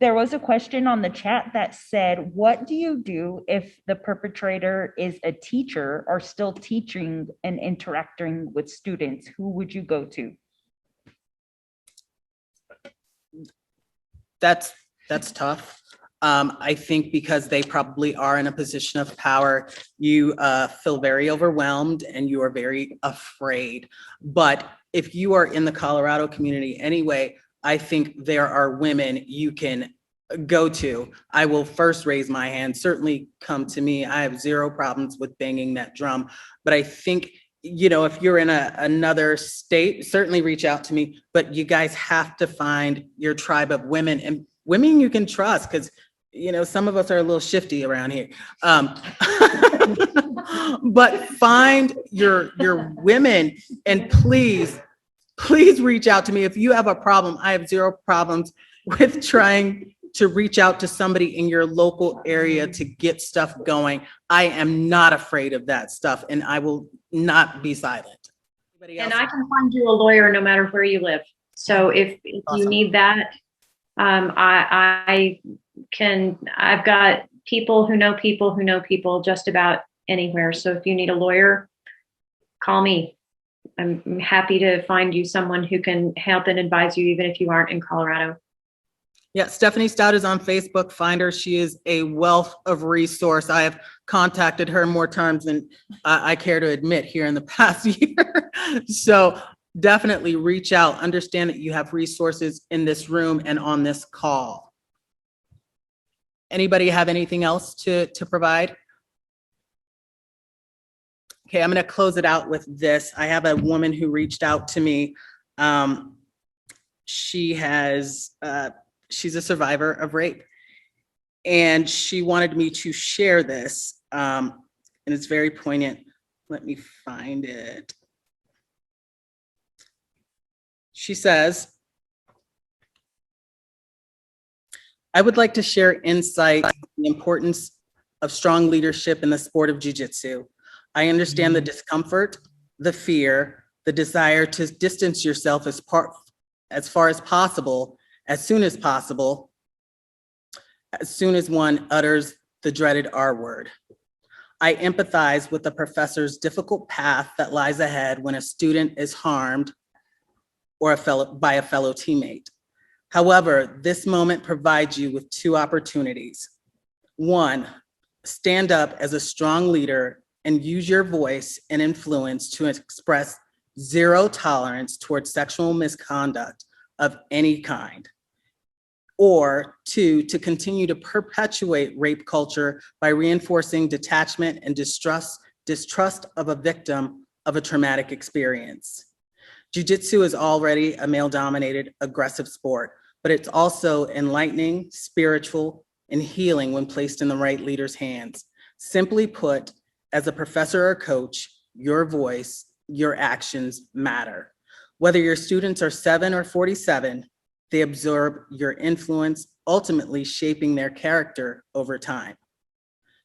on the chat that said, what do you do if the perpetrator is a teacher or still teaching and interacting with students? Who would you go to? That's tough. I think because they probably are in a position of power, you feel very overwhelmed and you are very afraid. But if you are in the Colorado community anyway, I think there are women you can go to. I will first raise my hand. Certainly come to me. I have zero problems with banging that drum. But I think, if you're in another state, certainly reach out to me. But you guys have to find your tribe of women, and women you can trust, because some of us are a little shifty around here. But find your women, and please reach out to me. If you have a problem, I have zero problems with trying to reach out to somebody in your local area to get stuff going. I am not afraid of that stuff, and I will not be silent. And I can find you a lawyer no matter where you live. So if Awesome. you need that, I've got people who know people just about anywhere. So if you need a lawyer, call me. I'm happy to find you someone who can help and advise you, even if you aren't in Colorado. Yeah, Stephanie Stout is on Facebook. Find her. She is a wealth of resource. I have contacted her more times than I care to admit here in the past year. So definitely reach out. Understand that you have resources in this room and on this call. Anybody have anything else to provide? Okay, I'm going to close it out with this. I have a woman who reached out to me. She's a survivor of rape, and she wanted me to share this, and it's very poignant. Let me find it. She says, I would like to share insight on the importance of strong leadership in the sport of jiu-jitsu. I understand the discomfort, the fear, the desire to distance yourself as far as possible, as soon as possible, as soon as one utters the dreaded R word. I empathize with the professor's difficult path that lies ahead when a student is harmed by a fellow teammate. However, this moment provides you with two opportunities. One, stand up as a strong leader and use your voice and influence to express zero tolerance towards sexual misconduct of any kind. Or two, to continue to perpetuate rape culture by reinforcing detachment and distrust of a victim of a traumatic experience. Jiu-jitsu is already a male-dominated, aggressive sport, but it's also enlightening, spiritual, and healing when placed in the right leader's hands. Simply put, as a professor or coach, your voice, your actions matter. Whether your students are 7 or 47, they absorb your influence, ultimately shaping their character over time.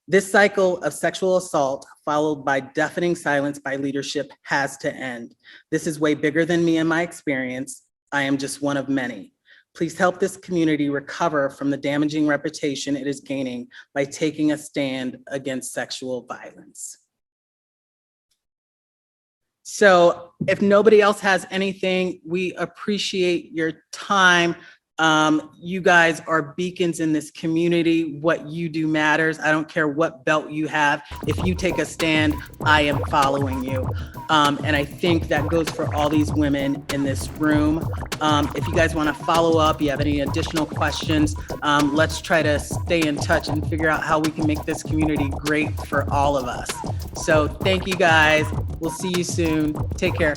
This cycle of sexual assault, followed by deafening silence by leadership, has to end. This is way bigger than me and my experience. I am just one of many. Please help this community recover from the damaging reputation it is gaining by taking a stand against sexual violence. So if nobody else has anything, we appreciate your time. You guys are beacons in this community. What you do matters. I don't care what belt you have. If you take a stand, I am following you. And I think that goes for all these women in this room. If you guys want to follow up, you have any additional questions, let's try to stay in touch and figure out how we can make this community great for all of us. So thank you guys. We'll see you soon. Take care.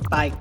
Bye.